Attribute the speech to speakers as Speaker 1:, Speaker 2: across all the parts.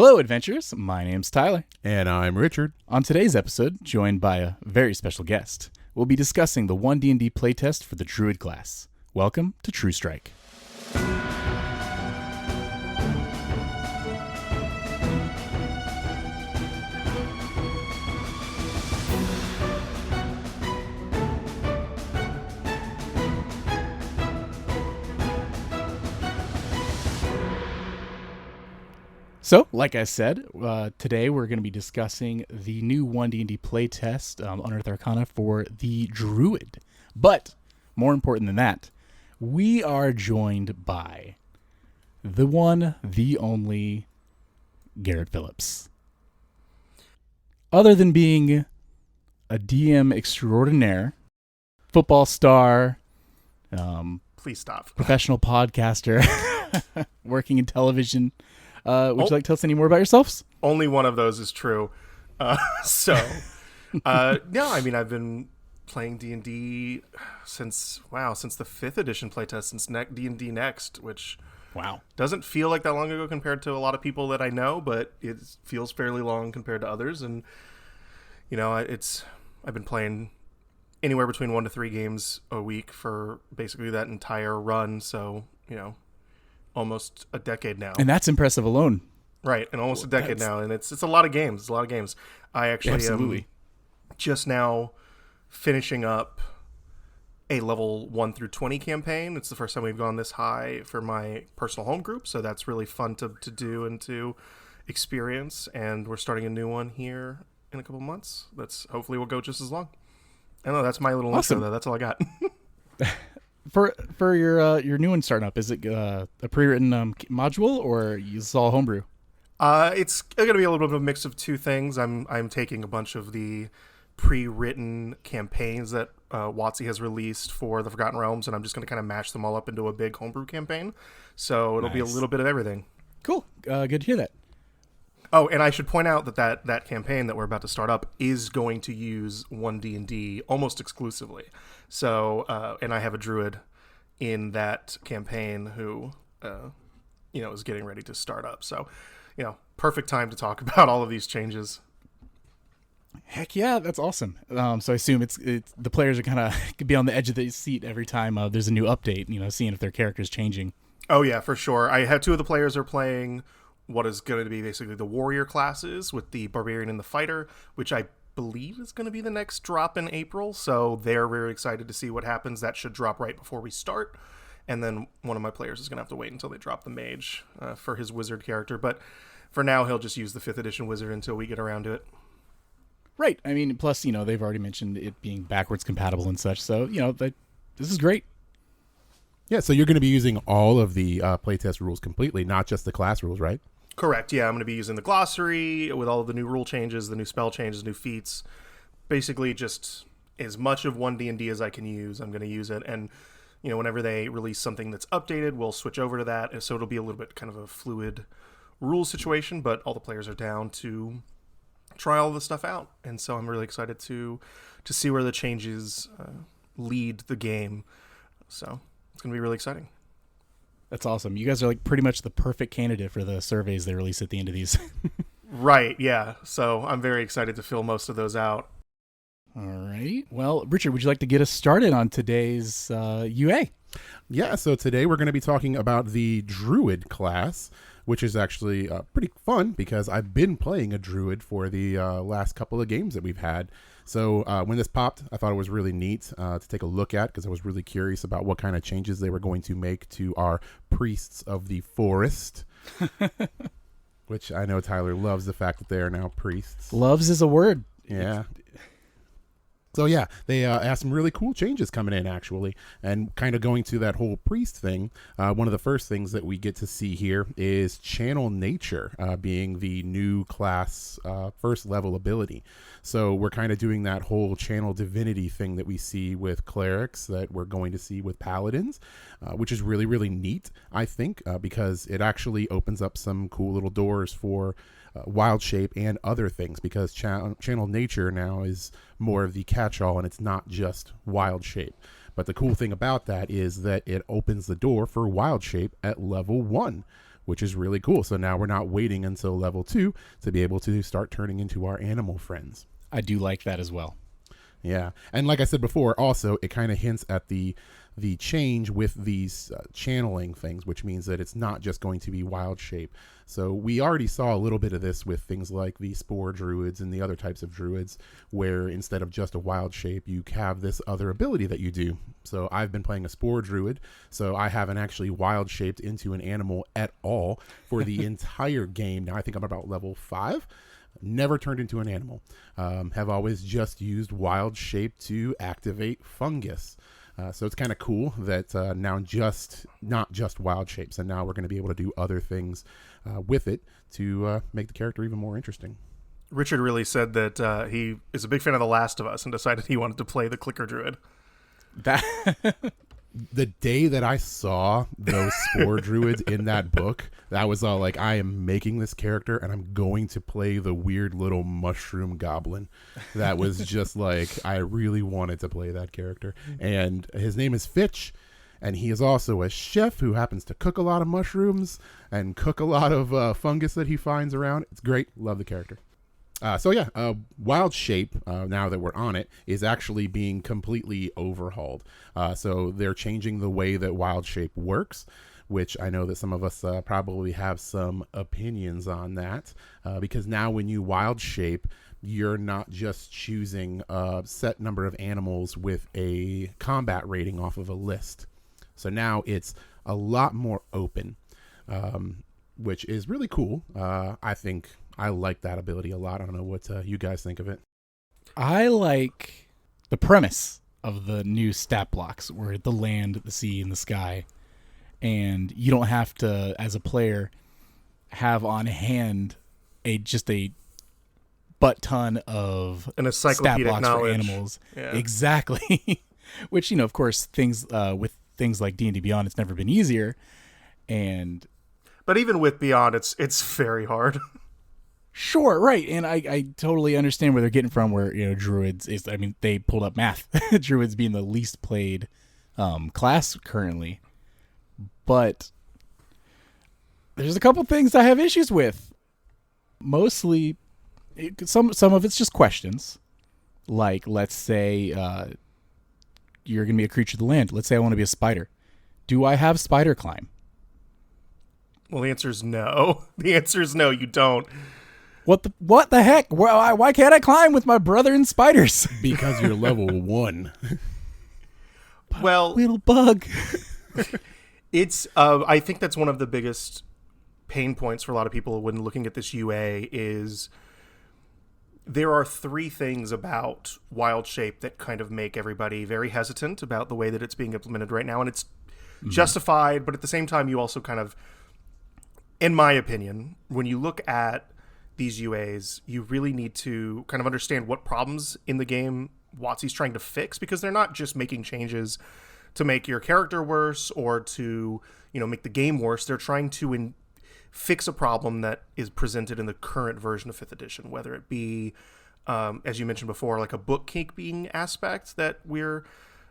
Speaker 1: Hello, adventurers. My name's Tyler.
Speaker 2: And I'm Richard.
Speaker 1: On today's episode, joined by a very special guest, we'll be discussing the ONE DND Playtest for the Druid Class. Welcome to True Strike. So, like I said, today we're going to be discussing the new ONE DND playtest, Unearthed Arcana for the Druid. But, more important than that, we are joined by the one, the only, Garrett Phillips. Other than being a DM extraordinaire, football star,
Speaker 2: Please stop.
Speaker 1: professional podcaster, working in television, would you like to tell us any more about yourselves?
Speaker 3: Only one of those is true. No, I mean, I've been playing D&D since the 5th edition playtest, since D&D Next, which doesn't feel like that long ago compared to a lot of people that I know, but it feels fairly long compared to others. And, you know, I've been playing anywhere between 1 to 3 games a week for basically that entire run. So, you know, almost a decade now.
Speaker 1: And that's impressive alone.
Speaker 3: Right, and almost a decade now, and it's a lot of games. It's a lot of games. I actually am just now finishing up a level 1 through 20 campaign. It's the first time we've gone this high for my personal home group, so that's really fun to do and to experience. And we're starting a new one here in a couple months. That's hopefully will go just as long. I know that's my little intro, though. That's all I got.
Speaker 1: For your new one starting up, is it a pre-written module or you saw homebrew?
Speaker 3: It's going to be a little bit of a mix of two things. I'm taking a bunch of the pre-written campaigns that WotC has released for the Forgotten Realms, and I'm just going to kind of mash them all up into a big homebrew campaign. So it'll be a little bit of everything.
Speaker 1: Cool. Good to hear that.
Speaker 3: Oh, and I should point out that campaign that we're about to start up is going to use ONE DND almost exclusively. So, and I have a druid in that campaign who, is getting ready to start up. So, perfect time to talk about all of these changes.
Speaker 1: Heck yeah, that's awesome. So I assume it's the players are kind of could be on the edge of the seat every time there's a new update. Seeing if their character's changing.
Speaker 3: Oh yeah, for sure. I have 2 of the players are playing what is going to be basically the warrior classes with the barbarian and the fighter, which I believe is going to be the next drop in April. So they're very excited to see what happens. That should drop right before we start. And then one of my players is going to have to wait until they drop the mage for his wizard character. But for now, he'll just use the 5th edition wizard until we get around to it.
Speaker 1: Right. I mean, plus, they've already mentioned it being backwards compatible and such. So, this is great.
Speaker 2: Yeah, so you're going to be using all of the playtest rules completely, not just the class rules, right?
Speaker 3: Correct, yeah. I'm going to be using the glossary with all of the new rule changes, the new spell changes, new feats. Basically, just as much of ONE DND as I can use, I'm going to use it. And, whenever they release something that's updated, we'll switch over to that. And so it'll be a little bit kind of a fluid rule situation, but all the players are down to try all the stuff out. And so I'm really excited to see where the changes lead the game. So it's going to be really exciting.
Speaker 1: That's awesome. You guys are like pretty much the perfect candidate for the surveys they release at the end of these.
Speaker 3: Right, yeah. So I'm very excited to fill most of those out.
Speaker 1: All right. Well, Richard, would you like to get us started on today's UA?
Speaker 2: Yeah, so today we're going to be talking about the Druid class, which is actually pretty fun because I've been playing a Druid for the last couple of games that we've had. So when this popped, I thought it was really neat to take a look at because I was really curious about what kind of changes they were going to make to our priests of the forest, which I know Tyler loves the fact that they are now priests.
Speaker 1: Loves is a word.
Speaker 2: Yeah. So yeah, they have some really cool changes coming in actually, and kind of going to that whole priest thing. One of the first things that we get to see here is Channel Nature being the new class first level ability. So we're kind of doing that whole channel divinity thing that we see with clerics that we're going to see with paladins, which is really, really neat, I think, because it actually opens up some cool little doors for wild shape and other things, because channel nature now is more of the catch-all and it's not just wild shape. But the cool thing about that is that it opens the door for wild shape at level 1, which is really cool. So now we're not waiting until level 2 to be able to start turning into our animal friends.
Speaker 1: I do like that as well.
Speaker 2: Yeah. And like I said before, also, it kind of hints at the change with these channeling things, which means that it's not just going to be wild shape. So we already saw a little bit of this with things like the spore druids and the other types of druids, where instead of just a wild shape, you have this other ability that you do. So I've been playing a spore druid, so I haven't actually wild shaped into an animal at all for the entire game. Now I think I'm about level 5. Never turned into an animal. Have always just used wild shape to activate fungus. So it's kind of cool that now not just wild shapes, and now we're going to be able to do other things with it to make the character even more interesting.
Speaker 3: Richard really said that he is a big fan of The Last of Us and decided he wanted to play the clicker druid.
Speaker 1: That
Speaker 2: The day that I saw those spore druids in that book, that was all like, I am making this character and I'm going to play the weird little mushroom goblin. That was just like, I really wanted to play that character. And his name is Fitch, and he is also a chef who happens to cook a lot of mushrooms and cook a lot of fungus that he finds around. It's great. Love the character. Wild shape, now that we're on it, is actually being completely overhauled. So they're changing the way that wild shape works, which I know that some of us probably have some opinions on that, because now when you wild shape, you're not just choosing a set number of animals with a combat rating off of a list. So now it's a lot more open, which is really cool. I think I like that ability a lot. I don't know what you guys think of it.
Speaker 1: I like the premise of the new stat blocks, where the land, the sea, and the sky, and you don't have to, as a player, have on hand a butt ton of
Speaker 3: An
Speaker 1: stat
Speaker 3: encyclopedic
Speaker 1: blocks
Speaker 3: knowledge.
Speaker 1: for animals.
Speaker 3: Yeah.
Speaker 1: Exactly. Which, of course, things with things like D&D Beyond, it's never been easier.
Speaker 3: But even with Beyond, it's very hard.
Speaker 1: Sure, right. And I totally understand where they're getting from, where, druids is, they pulled up math. Druids being the least played class currently. But there's a couple things I have issues with. Mostly, some of it's just questions. Like, let's say you're going to be a creature of the land. Let's say I want to be a spider. Do I have spider climb?
Speaker 3: Well, the answer is no. The answer is no, you don't.
Speaker 1: What the heck? Why can't I climb with my brother in spiders?
Speaker 2: Because you're level 1.
Speaker 3: Well,
Speaker 1: Little bug.
Speaker 3: it's I think that's one of the biggest pain points for a lot of people when looking at this UA is there are 3 things about wild shape that kind of make everybody very hesitant about the way that it's being implemented right now, and it's justified, but at the same time you also kind of, in my opinion, when you look at these UAs, you really need to kind of understand what problems in the game WotC's trying to fix, because they're not just making changes to make your character worse or to, make the game worse. They're trying to fix a problem that is presented in the current version of 5th edition, whether it be, as you mentioned before, like a bookkeeping aspect that we're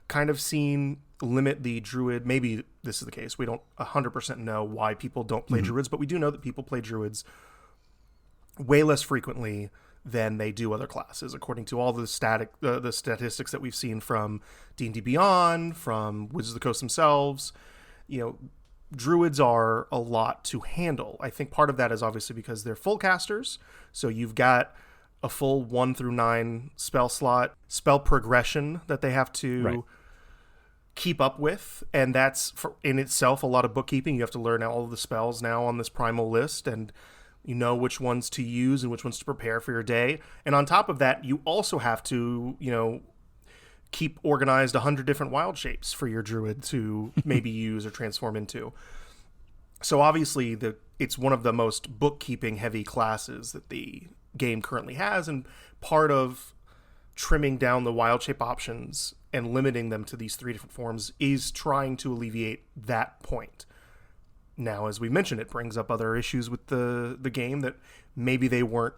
Speaker 3: kind of seeing limit the druid. Maybe this is the case. We don't 100% know why people don't play druids, but we do know that people play druids way less frequently than they do other classes, according to all the statistics that we've seen from D&D Beyond, from Wizards of the Coast themselves. Druids are a lot to handle. I think part of that is obviously because they're full casters, so you've got a full 1 through 9 spell slot, spell progression that they have to keep up with, and that's in itself a lot of bookkeeping. You have to learn all of the spells now on this primal list, and which ones to use and which ones to prepare for your day. And on top of that, you also have to, keep organized 100 different wild shapes for your druid to maybe use or transform into. So obviously it's one of the most bookkeeping heavy classes that the game currently has, and part of trimming down the wild shape options and limiting them to these 3 different forms is trying to alleviate that point. Now, as we mentioned, it brings up other issues with the game that maybe they weren't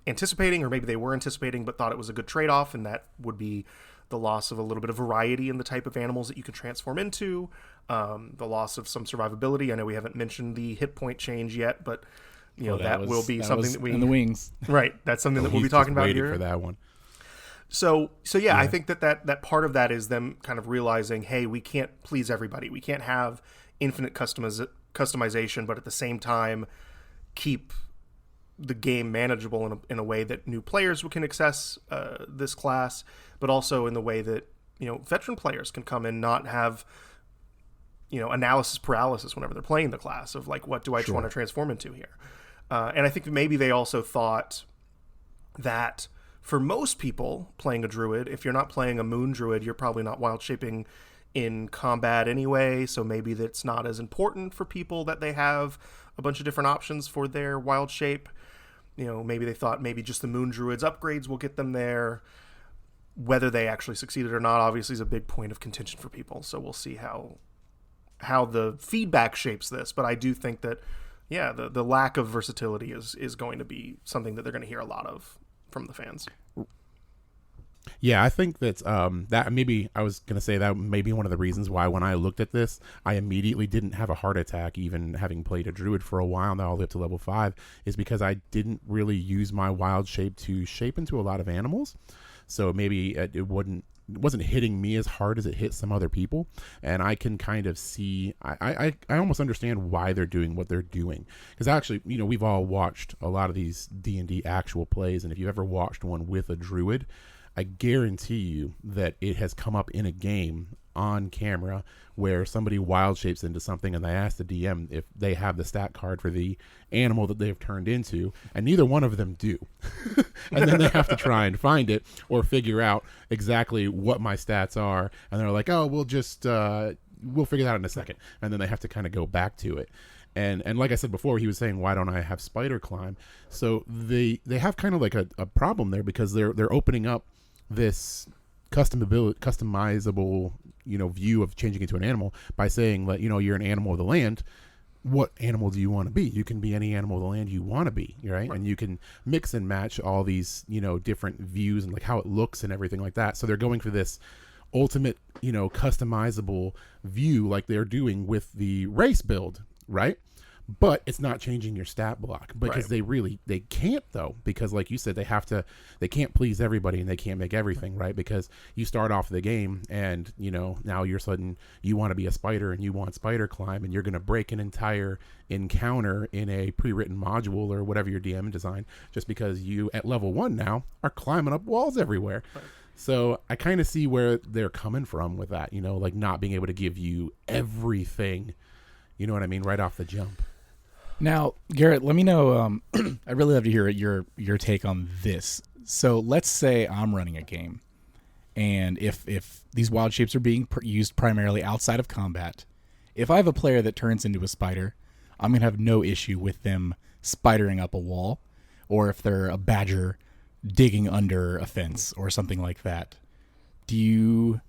Speaker 3: anticipating, or maybe they were anticipating but thought it was a good trade-off, and that would be the loss of a little bit of variety in the type of animals that you can transform into, the loss of some survivability. I know we haven't mentioned the hit point change yet, but that will be something that we
Speaker 1: in the wings.
Speaker 3: Right, that's something that we'll be talking about here
Speaker 2: for that one.
Speaker 3: So yeah, I think that part of that is them kind of realizing, hey, we can't please everybody. We can't have infinite customization, but at the same time keep the game manageable in a way that new players can access this class, but also in the way that veteran players can come and not have analysis paralysis whenever they're playing the class of like, what do I want to transform into here? And I think maybe they also thought that for most people playing a druid, if you're not playing a moon druid, you're probably not wild shaping in combat anyway, so maybe that's not as important for people that they have a bunch of different options for their wild shape. Maybe they thought maybe just the moon druids upgrades will get them there. Whether they actually succeeded or not, obviously, is a big point of contention for people, so we'll see how the feedback shapes this. But I do think that, yeah, the lack of versatility is going to be something that they're going to hear a lot of from the fans.
Speaker 2: Yeah, I think that's that maybe I was gonna say that may be one of the reasons why when I looked at this, I immediately didn't have a heart attack, even having played a druid for a while now, all the way up to level 5, is because I didn't really use my wild shape to shape into a lot of animals. So maybe it wasn't hitting me as hard as it hit some other people, and I can kind of see I almost understand why they're doing what they're doing, because actually we've all watched a lot of these D&D actual plays, and if you've ever watched one with a druid, I guarantee you that it has come up in a game on camera where somebody wild shapes into something and they ask the DM if they have the stat card for the animal that they've turned into, and neither one of them do. And then they have to try and find it or figure out exactly what my stats are, and they're like, oh, we'll figure that out in a second, and then they have to kind of go back to it. And like I said before, he was saying, why don't I have spider climb? So they have kind of like a problem there, because they're opening up this customizable view of changing into an animal by saying that you're an animal of the land. What animal do you want to be? You can be any animal of the land you want to be, right? And you can mix and match all these different views and like how it looks and everything like that. So they're going for this ultimate customizable view like they're doing with the race build, right? But it's not changing your stat block, because they can't, though, because like you said, they can't please everybody and they can't make everything, right? Because you start off the game and now you're sudden you want to be a spider and you want spider climb, and you're going to break an entire encounter in a pre-written module or whatever your DM designed, just because you at level 1 now are climbing up walls everywhere. So I kind of see where they're coming from with that, like not being able to give you everything, you know what I mean, right off the jump.
Speaker 1: Now, Garrett, let me know. I'd really love to hear your take on this. So let's say I'm running a game, and if these wild shapes are being used primarily outside of combat, if I have a player that turns into a spider, I'm going to have no issue with them spidering up a wall, or if they're a badger digging under a fence or something like that. Do you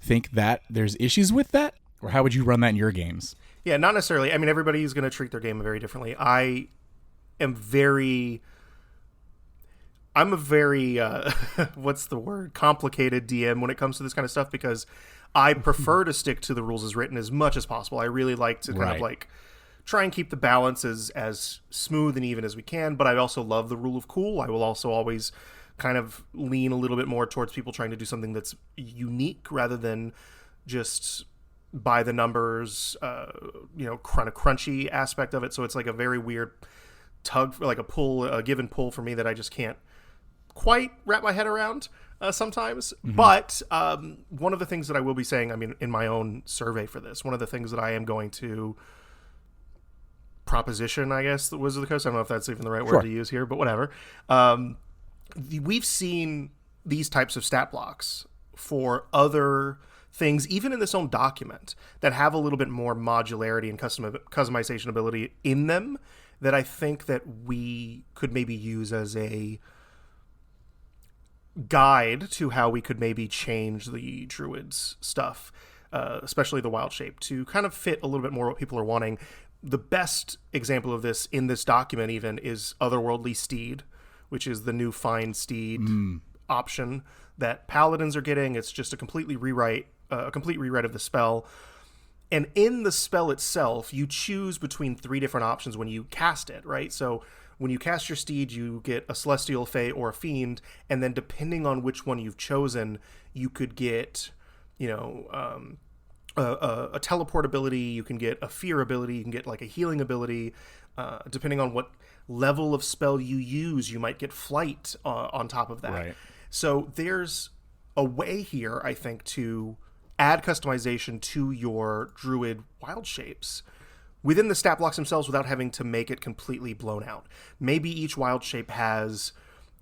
Speaker 1: think that there's issues with that? Or how would you run that in your games?
Speaker 3: Yeah, not necessarily. I mean, everybody's going to treat their game very differently. I'm a very what's the word? Complicated DM when it comes to this kind of stuff, because I prefer to stick to the rules as written as much as possible. I really like to kind of like try and keep the balance as smooth and even as we can, but I also love the rule of cool. I will also always kind of lean a little bit more towards people trying to do something that's unique rather than just by the numbers, kind of crunchy aspect of it. So it's like a very weird tug, like a give and pull for me that I just can't quite wrap my head around sometimes. Mm-hmm. But one of the things that I will be saying, I mean, in my own survey for this, one of the things that I am going to proposition, I guess, the Wizard of the Coast, I don't know if that's even the right word to use here, but whatever. We've seen these types of stat blocks for other things, even in this own document, that have a little bit more modularity and customization ability in them, that I think that we could maybe use as a guide to how we could maybe change the druids stuff, especially the wild shape, to kind of fit a little bit more what people are wanting. The best example of this in this document even is Otherworldly Steed, which is the new Fine Steed option that paladins are getting. It's just a complete rewrite of the spell. And in the spell itself, you choose between 3 different options when you cast it, right? So when you cast your steed, you get a celestial, fae, or a fiend, and then depending on which one you've chosen, you could get, a teleport ability, you can get a fear ability, you can get like a healing ability. Depending on what level of spell you use, you might get flight on top of that.
Speaker 1: Right.
Speaker 3: So there's a way here, I think, to add customization to your druid wild shapes within the stat blocks themselves without having to make it completely blown out. Maybe each wild shape has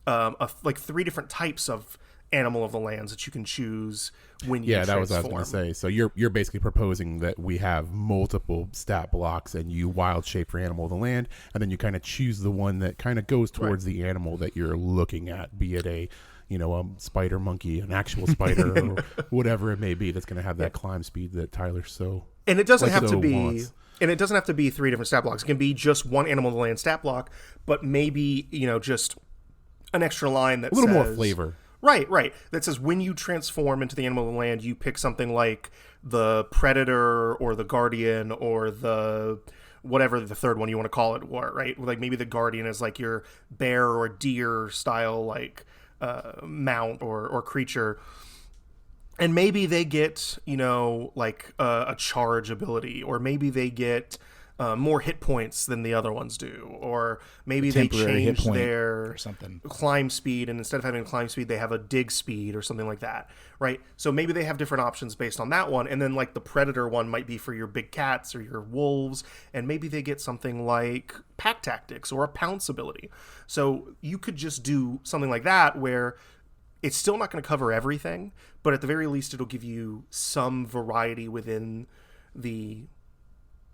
Speaker 3: like 3 different types of animal of the lands that you can choose when you
Speaker 2: that was what I was
Speaker 3: transform.
Speaker 2: going to say. So you're basically proposing that we have multiple stat blocks and you wild shape for animal of the land, and then you kind of choose the one that kind of goes towards the animal that you're looking at, be it a spider monkey, an actual spider, or whatever it may be, that's going to have that climb speed that Tyler
Speaker 3: And it doesn't have to
Speaker 2: so
Speaker 3: be
Speaker 2: wants.
Speaker 3: and it doesn't have to be 3 different stat blocks. It can be just one animal of the land stat block, but maybe, just an extra line that
Speaker 2: a little
Speaker 3: says,
Speaker 2: more flavor.
Speaker 3: Right. That says when you transform into the animal of the land, you pick something like the predator or the guardian or the whatever the third one you want to call it, right? Like maybe the guardian is like your bear or deer style like mount or creature. And maybe they get, like a charge ability, or maybe they get more hit points than the other ones do, or maybe they change their
Speaker 1: or something.
Speaker 3: climb speed, and instead of having a climb speed, they have a dig speed or something like that, right? So maybe they have different options based on that one, and then like the predator one might be for your big cats or your wolves, and maybe they get something like pack tactics or a pounce ability. So you could just do something like that where it's still not going to cover everything, but at the very least it'll give you some variety within the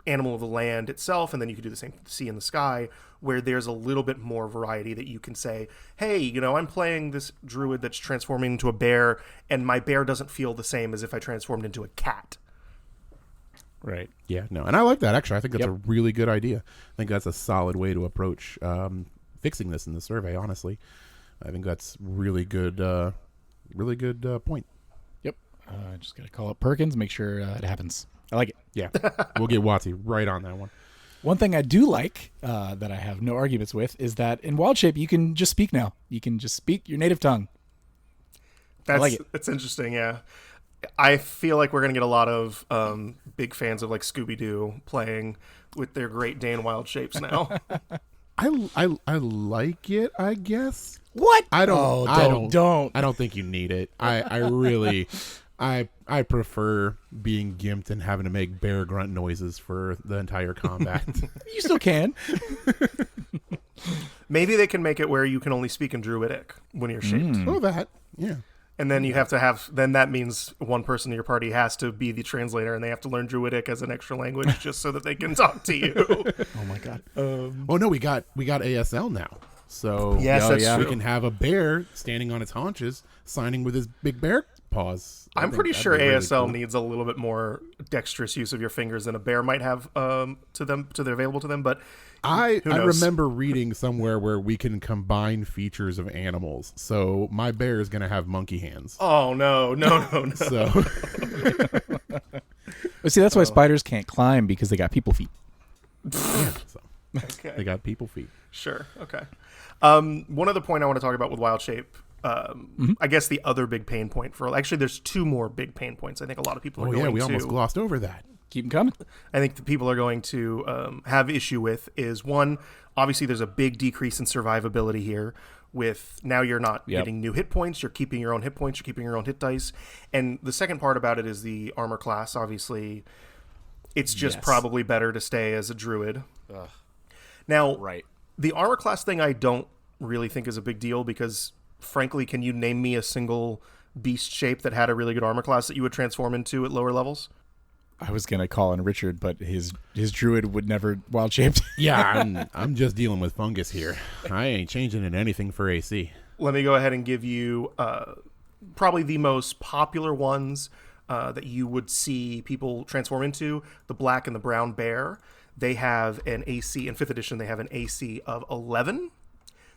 Speaker 3: animal of the land itself, and then you can do the same with the sea and the sky, where there's a little bit more variety that you can say, hey, I'm playing this druid that's transforming into a bear, and my bear doesn't feel the same as if I transformed into a cat.
Speaker 1: Right.
Speaker 2: Yeah, no, and I like that, actually. I think that's a really good idea. I think that's a solid way to approach fixing this in the survey, honestly. I think that's really good point.
Speaker 1: Yep. Just got to call up Perkins, make sure it happens. I like it.
Speaker 2: Yeah, we'll get Watsy right on that one.
Speaker 1: One thing I do like that I have no arguments with is that in Wild Shape, you can just speak now. You can just speak your native tongue. I like it.
Speaker 3: That's interesting, yeah. I feel like we're going to get a lot of big fans of like Scooby-Doo playing with their Great Dane Wild Shapes now.
Speaker 2: I like it, I guess.
Speaker 1: What?
Speaker 2: I don't.
Speaker 1: Oh, don't.
Speaker 2: I don't think you need it. I really, I prefer being gimped and having to make bear grunt noises for the entire combat.
Speaker 1: You still can.
Speaker 3: Maybe they can make it where you can only speak in Druidic when you're shaped.
Speaker 2: Oh, that. Yeah.
Speaker 3: And then you have to have, then that means one person in your party has to be the translator, and they have to learn Druidic as an extra language just so that they can talk to you.
Speaker 1: Oh my God.
Speaker 2: Oh no, we got ASL now. So
Speaker 3: Yes, that's
Speaker 2: we
Speaker 3: true.
Speaker 2: can have a bear standing on its haunches, signing with his big bear paws.
Speaker 3: I'm pretty sure ASL needs a little bit more dexterous use of your fingers than a bear might have available to them. But
Speaker 2: I
Speaker 3: who knows?
Speaker 2: remember reading somewhere where we can combine features of animals. So my bear is going to have monkey hands.
Speaker 3: Oh no.
Speaker 2: So
Speaker 1: But see, that's why spiders can't climb, because they got people feet.
Speaker 2: yeah, so
Speaker 3: Okay.
Speaker 2: they got people feet.
Speaker 3: Sure. Okay. One other point I want to talk about with Wild Shape. I guess the other big pain point there's 2 more big pain points. I think a lot of people are
Speaker 2: Oh
Speaker 3: going
Speaker 2: yeah, we
Speaker 3: to.
Speaker 2: almost glossed over that.
Speaker 1: Keep them coming.
Speaker 3: I think the people are going to have issue with is, one, obviously there's a big decrease in survivability here. With now you're not getting new hit points, you're keeping your own hit points, you're keeping your own hit dice. And the second part about it is the armor class. Obviously, it's just probably better to stay as a druid. Now,
Speaker 1: Right.
Speaker 3: the armor class thing I don't really think is a big deal, because frankly, can you name me a single beast shape that had a really good armor class that you would transform into at lower levels?
Speaker 1: I was gonna call in Richard, but his druid would never wild shaped.
Speaker 2: Yeah, I'm just dealing with fungus here. I ain't changing in anything for AC.
Speaker 3: Let me go ahead and give you probably the most popular ones that you would see people transform into. The black and the brown bear. They have an AC, in 5th edition, they have an AC of 11.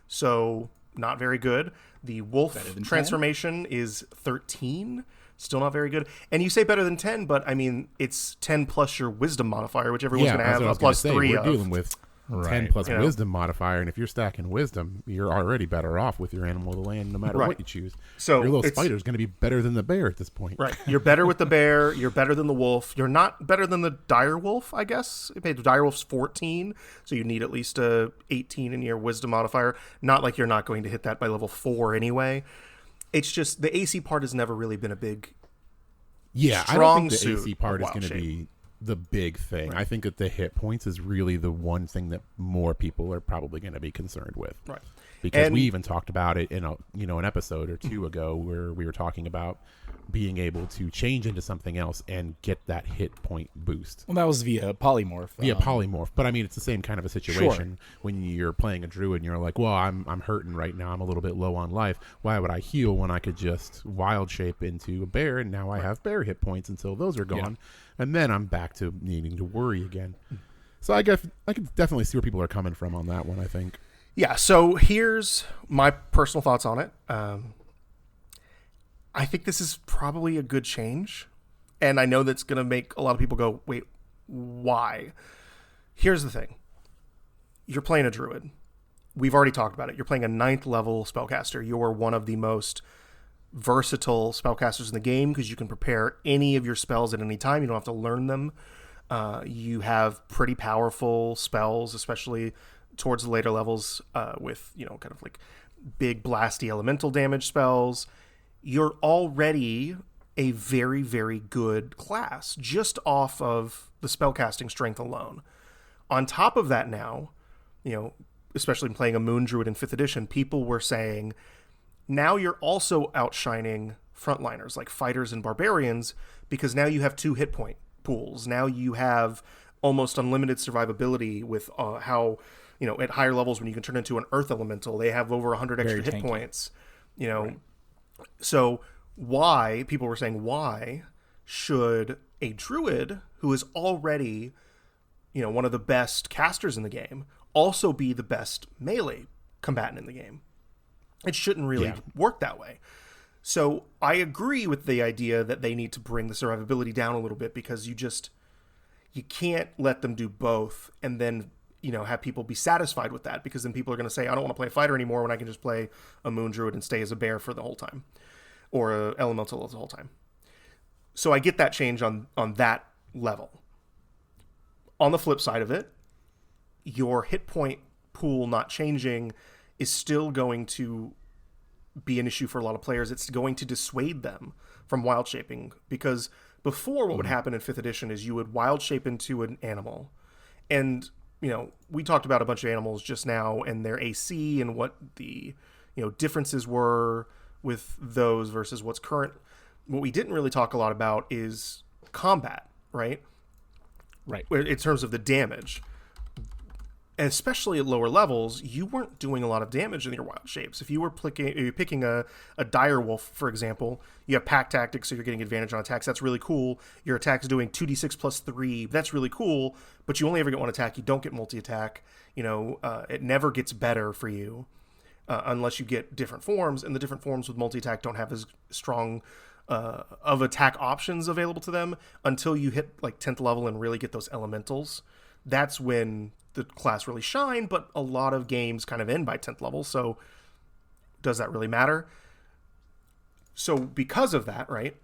Speaker 3: So not very good. The wolf
Speaker 1: Better than 10?
Speaker 3: transformation is 13. Still not very good. And you say better than 10, but I mean, it's 10 plus your wisdom modifier, which everyone's going to
Speaker 2: that's
Speaker 3: have
Speaker 2: what I
Speaker 3: a
Speaker 2: was gonna
Speaker 3: plus
Speaker 2: say.
Speaker 3: 3
Speaker 2: We're
Speaker 3: of.
Speaker 2: dealing with 10
Speaker 1: Right.
Speaker 2: plus
Speaker 3: You know?
Speaker 2: wisdom modifier, and if you're stacking wisdom, you're already better off with your animal to land no matter
Speaker 3: Right.
Speaker 2: what you choose.
Speaker 3: So
Speaker 2: your little
Speaker 3: it's-
Speaker 2: spider is going to be better than the bear at this point.
Speaker 3: Right. You're better with the bear. You're better than the wolf. You're not better than the dire wolf, I guess. The dire wolf's 14, so you need at least a 18 in your wisdom modifier. Not like you're not going to hit that by level 4 anyway. It's just the AC part has never really been a big
Speaker 2: Yeah, I
Speaker 3: strong
Speaker 2: don't think the
Speaker 3: suit
Speaker 2: AC part
Speaker 3: of
Speaker 2: is going to
Speaker 3: Wild
Speaker 2: be the big thing. I think that the hit points is really the one thing that more people are probably going to be concerned with.
Speaker 3: Right.
Speaker 2: Because
Speaker 3: And-
Speaker 2: we even talked about it in an episode or two ago where we were talking about being able to change into something else and get that hit point boost
Speaker 1: Well, that was via polymorph.
Speaker 2: via polymorph. But I mean, it's the same kind of a situation
Speaker 1: Sure.
Speaker 2: when you're playing a druid and you're like, well, I'm hurting right now. I'm a little bit low on life. Why would I heal when I could just wild shape into a bear and now I have bear hit points until those are gone, and then I'm back to needing to worry again. So I guess I can definitely see where people are coming from on that one. I think.
Speaker 3: Yeah, so here's my personal thoughts on it. I think this is probably a good change. And I know that's going to make a lot of people go, wait, why? Here's the thing. You're playing a druid. We've already talked about it. You're playing a 9th level spellcaster. You're one of the most versatile spellcasters in the game because you can prepare any of your spells at any time. You don't have to learn them. You have pretty powerful spells, especially towards the later levels with, kind of like big blasty elemental damage spells. You're already a very, very good class just off of the spellcasting strength alone. On top of that now, especially playing a Moon Druid in 5th edition, people were saying, now you're also outshining frontliners like fighters and barbarians because now you have 2 hit point pools. Now you have almost unlimited survivability with how, at higher levels when you can turn into an earth elemental, they have over 100 extra
Speaker 1: Very
Speaker 3: hit
Speaker 1: tanky.
Speaker 3: points. So people were saying, why should a druid who is already, one of the best casters in the game also be the best melee combatant in the game? It shouldn't really work that way. So I agree with the idea that they need to bring the survivability down a little bit because you can't let them do both and then, have people be satisfied with that because then people are going to say, I don't want to play a fighter anymore when I can just play a Moon Druid and stay as a bear for the whole time or a elemental the whole time. So I get that change on that level. On the flip side of it, your hit point pool not changing is still going to be an issue for a lot of players. It's going to dissuade them from wild shaping because before what would happen in 5th edition is you would wild shape into an animal and we talked about a bunch of animals just now and their AC and what the differences were with those versus what's current. What we didn't really talk a lot about is combat, right?
Speaker 1: Right.
Speaker 3: In terms of the damage. And especially at lower levels, you weren't doing a lot of damage in your wild shapes. If you were picking a dire wolf, for example, you have pack tactics, so you're getting advantage on attacks. That's really cool. Your attack's doing 2d6 plus 3. That's really cool, but you only ever get one attack. You don't get multi-attack. It never gets better for you unless you get different forms, and the different forms with multi-attack don't have as strong of attack options available to them until you hit like 10th level and really get those elementals. That's when the class really shine, but a lot of games kind of end by 10th level, so does that really matter? So because of that, right,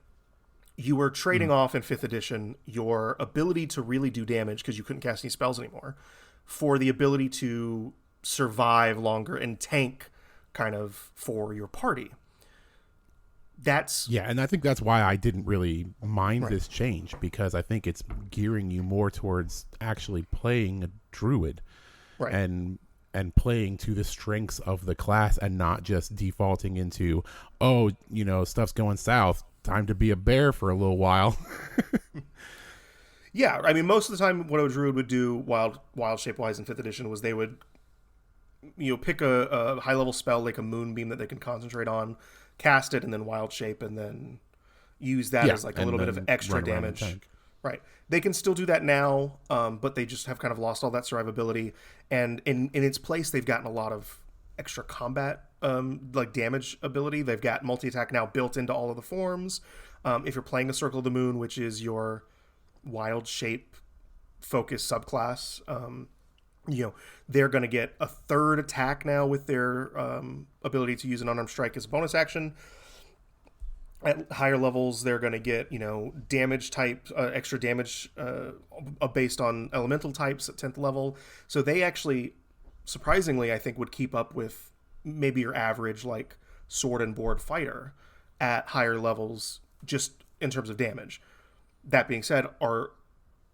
Speaker 3: you were trading off in 5th edition your ability to really do damage because you couldn't cast any spells anymore for the ability to survive longer and tank kind of for your party.
Speaker 2: And I think that's why I didn't really mind this change because I think it's gearing you more towards actually playing a druid and playing to the strengths of the class and not just defaulting into, stuff's going south, time to be a bear for a little while.
Speaker 3: Yeah, I mean, most of the time what a druid would do wild shape wise in 5th edition was they would pick a high level spell like a moonbeam that they can concentrate on, cast it, and then wild shape, and then use that as like a little bit of extra damage. Right. They can still do that now, but they just have kind of lost all that survivability. And in its place, they've gotten a lot of extra combat like damage ability. They've got multi-attack now built into all of the forms. If you're playing a Circle of the Moon, which is your wild shape focus subclass, they're going to get a third attack now with their ability to use an unarmed strike as a bonus action. At higher levels, they're going to get, damage type, extra damage based on elemental types at 10th level. So they actually, surprisingly, I think would keep up with maybe your average, like, sword and board fighter at higher levels, just in terms of damage. That being said,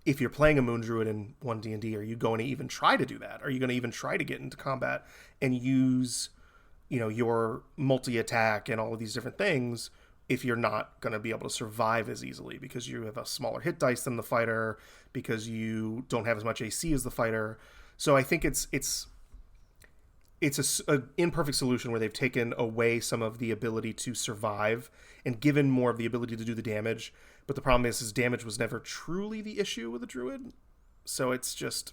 Speaker 3: if you're playing a Moon Druid in 1 D&D, are you going to even try to do that? Are you going to even try to get into combat and use, your multi-attack and all of these different things if you're not going to be able to survive as easily because you have a smaller hit dice than the fighter, because you don't have as much AC as the fighter? So I think it's an imperfect solution where they've taken away some of the ability to survive and given more of the ability to do the damage. But the problem is damage was never truly the issue with the Druid. So it's just,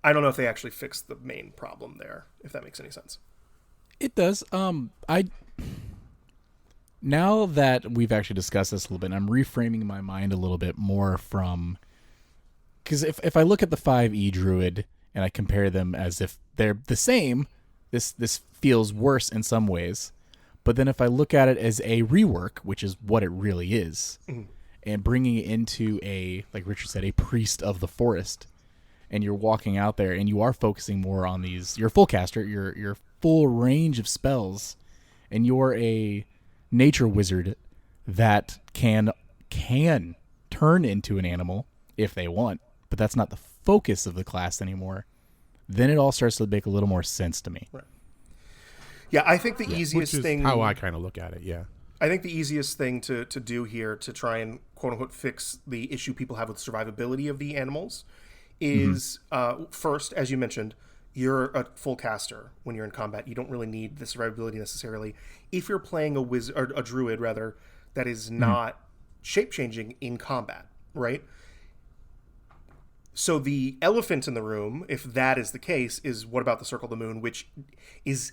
Speaker 3: I don't know if they actually fixed the main problem there, if that makes any sense.
Speaker 1: It does. Now that we've actually discussed this a little bit, I'm reframing my mind a little bit more from, because if I look at the 5e Druid and I compare them as if they're the same, this feels worse in some ways. But then if I look at it as a rework, which is what it really is, and bringing it into like Richard said, a priest of the forest, and you're walking out there and you are focusing more on your full caster, your full range of spells, and you're a nature wizard that can turn into an animal if they want, but that's not the focus of the class anymore, then it all starts to make a little more sense to me.
Speaker 3: Right. Yeah, I think the easiest thing...
Speaker 2: how I kind of look at it, yeah.
Speaker 3: I think the easiest thing to do here to try and quote-unquote fix the issue people have with survivability of the animals is, first, as you mentioned, you're a full caster when you're in combat. You don't really need the survivability necessarily. If you're playing a wizard, or a druid rather, that is not shape-changing in combat, right? So the elephant in the room, if that is the case, is what about the Circle of the Moon, which is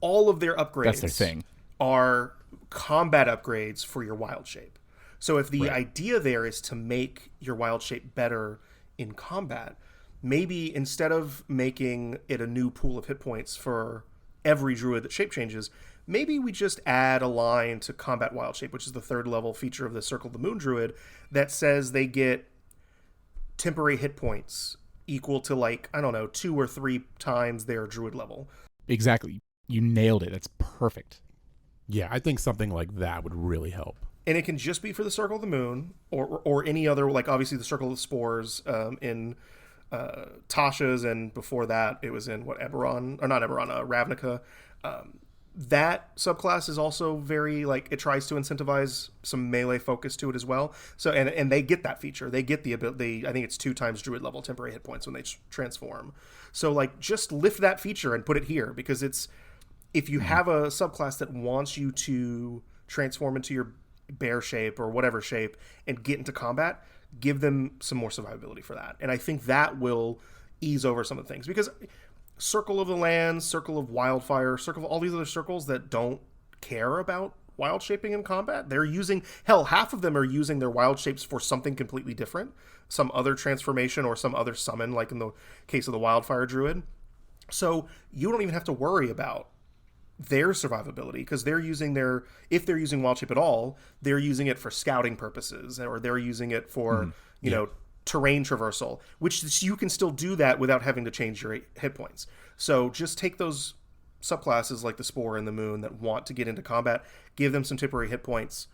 Speaker 3: all of their upgrades.
Speaker 1: That's their thing.
Speaker 3: Are combat upgrades for your wild shape. So if the idea there is to make your wild shape better in combat, maybe instead of making it a new pool of hit points for every druid that shape changes, maybe we just add a line to combat wild shape, which is the 3rd level feature of the Circle of the Moon druid, that says they get temporary hit points equal to, like, I don't know, 2 or 3 times their druid level.
Speaker 1: Exactly. You nailed it. That's perfect.
Speaker 2: Yeah, I think something like that would really help.
Speaker 3: And it can just be for the Circle of the Moon or any other, like obviously the Circle of the Spores in Tasha's, and before that it was in Ravnica. That subclass is also very, like, it tries to incentivize some melee focus to it as well. So and they get that feature. They get the ability. I think it's 2 times druid level temporary hit points when they transform. So, like, just lift that feature and put it here, because it's, if you have a subclass that wants you to transform into your bear shape or whatever shape and get into combat, give them some more survivability for that. And I think that will ease over some of the things, because Circle of the Lands, Circle of Wildfire, Circle of all these other circles that don't care about wild shaping in combat, they're using, half of them are using their wild shapes for something completely different, some other transformation or some other summon, like in the case of the Wildfire Druid. So you don't even have to worry about their survivability, because they're using if they're using wild shape at all, they're using it for scouting purposes, or they're using it for terrain traversal, which you can still do that without having to change your hit points. So just take those subclasses like the Spore and the Moon that want to get into combat, give them some temporary hit points,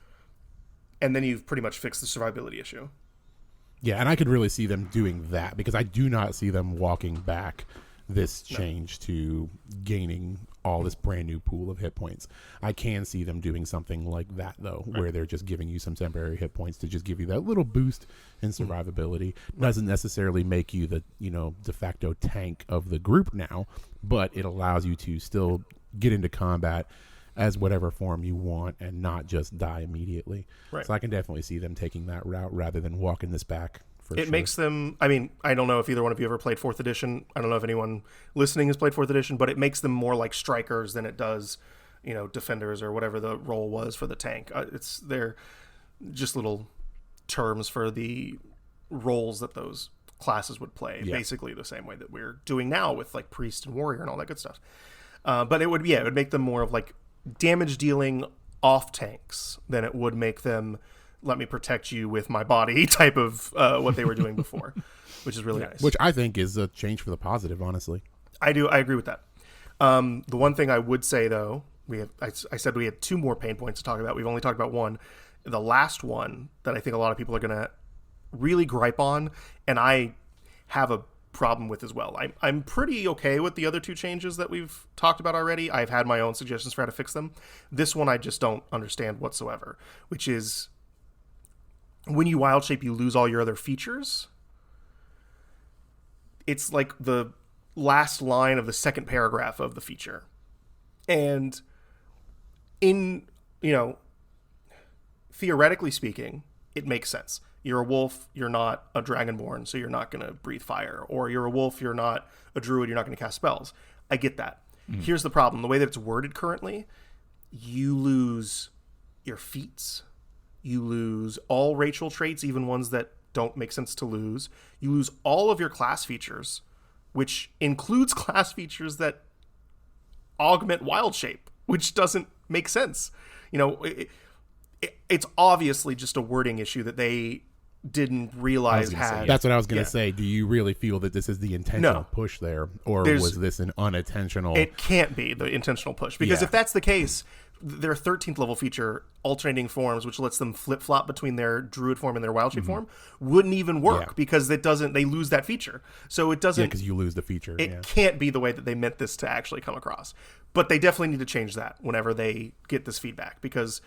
Speaker 3: and then you've pretty much fixed the survivability issue.
Speaker 2: Yeah, and I could really see them doing that, because I do not see them walking back this change to gaining all this brand new pool of hit points. I can see them doing something like that, though, where they're just giving you some temporary hit points to just give you that little boost in survivability. Doesn't necessarily make you the, de facto tank of the group now, but it allows you to still get into combat as whatever form you want and not just die immediately. Right. So I can definitely see them taking that route rather than walking this back
Speaker 3: It makes them, I mean, I don't know if either one of you ever played 4th edition. I don't know if anyone listening has played 4th edition, but it makes them more like strikers than it does, defenders or whatever the role was for the tank. They're just little terms for the roles that those classes would play, basically the same way that we're doing now with like priest and warrior and all that good stuff. But it would make them more of like damage dealing off tanks than it would make them let me protect you with my body type of what they were doing before, which is really nice.
Speaker 2: Which I think is a change for the positive, honestly.
Speaker 3: I agree with that. The one thing I would say though, I said we had 2 more pain points to talk about. We've only talked about one. The last one that I think a lot of people are going to really gripe on, and I have a problem with as well. I'm pretty okay with the other 2 changes that we've talked about already. I've had my own suggestions for how to fix them. This one I just don't understand whatsoever, which is when you wild shape, you lose all your other features. It's like the last line of the second paragraph of the feature. And theoretically speaking, it makes sense. You're a wolf, you're not a dragonborn, so you're not going to breathe fire. Or you're a wolf, you're not a druid, you're not going to cast spells. I get that. Here's the problem. The way that it's worded currently, you lose your feats. You lose all racial traits, even ones that don't make sense to lose. You lose all of your class features, which includes class features that augment wild shape, which doesn't make sense. It's obviously just a wording issue that they didn't realize had.
Speaker 2: That's what I was going to say. Do you really feel that this is the intentional push there, or was this an unintentional?
Speaker 3: It can't be the intentional push, because if that's the case, their 13th level feature, alternating forms, which lets them flip flop between their druid form and their wild shape form, wouldn't even work because it doesn't. They lose that feature, so it doesn't.
Speaker 2: Because you lose the feature.
Speaker 3: It can't be the way that they meant this to actually come across. But they definitely need to change that whenever they get this feedback, because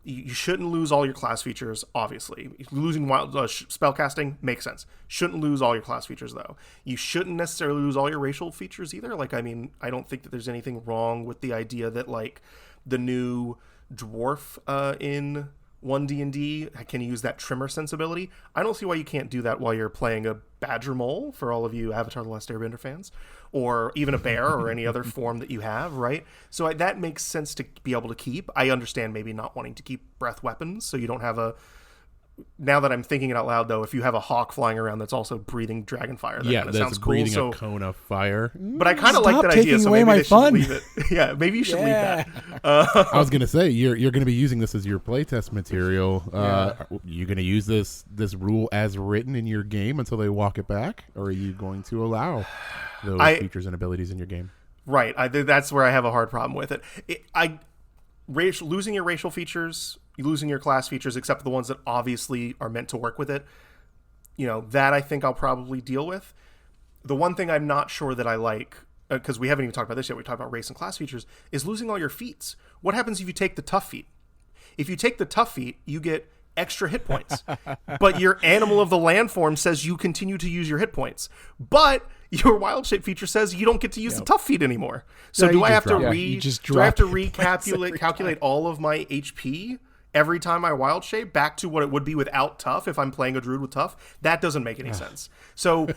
Speaker 3: you shouldn't lose all your class features, obviously. Losing wild spellcasting makes sense. Shouldn't lose all your class features, though. You shouldn't necessarily lose all your racial features either. I don't think that there's anything wrong with the idea that, like, the new dwarf in ONE DND can use that trimmer sensibility. I don't see why you can't do that while you're playing a badger mole, for all of you Avatar: The Last Airbender fans, or even a bear or any other form that you have, right? So that makes sense to be able to keep. I understand maybe not wanting to keep breath weapons, so you don't have a... Now that I'm thinking it out loud, though, if you have a hawk flying around that's also breathing dragon fire, that sounds cool.
Speaker 2: Breathing a cone of fire.
Speaker 3: But I kind of like that idea, so maybe they should leave it. Yeah, maybe you should leave that.
Speaker 2: I was going to say, you're going to be using this as your playtest material. You're going to use this rule as written in your game until they walk it back, or are you going to allow those features and abilities in your game?
Speaker 3: Right. That's where I have a hard problem with it. Losing your racial features, losing your class features, except for the ones that obviously are meant to work with it, that I think I'll probably deal with. The one thing I'm not sure that I like, because we haven't even talked about this yet, we talked about race and class features, is losing all your feats. What happens if you take the tough feat? If you take the tough feat, you get extra hit points. But your animal of the land form says you continue to use your hit points. But your wild shape feature says you don't get to use the tough feat anymore. So do I have to calculate all of my HP every time I wild shape back to what it would be without tough if I'm playing a druid with tough? That doesn't make any sense. So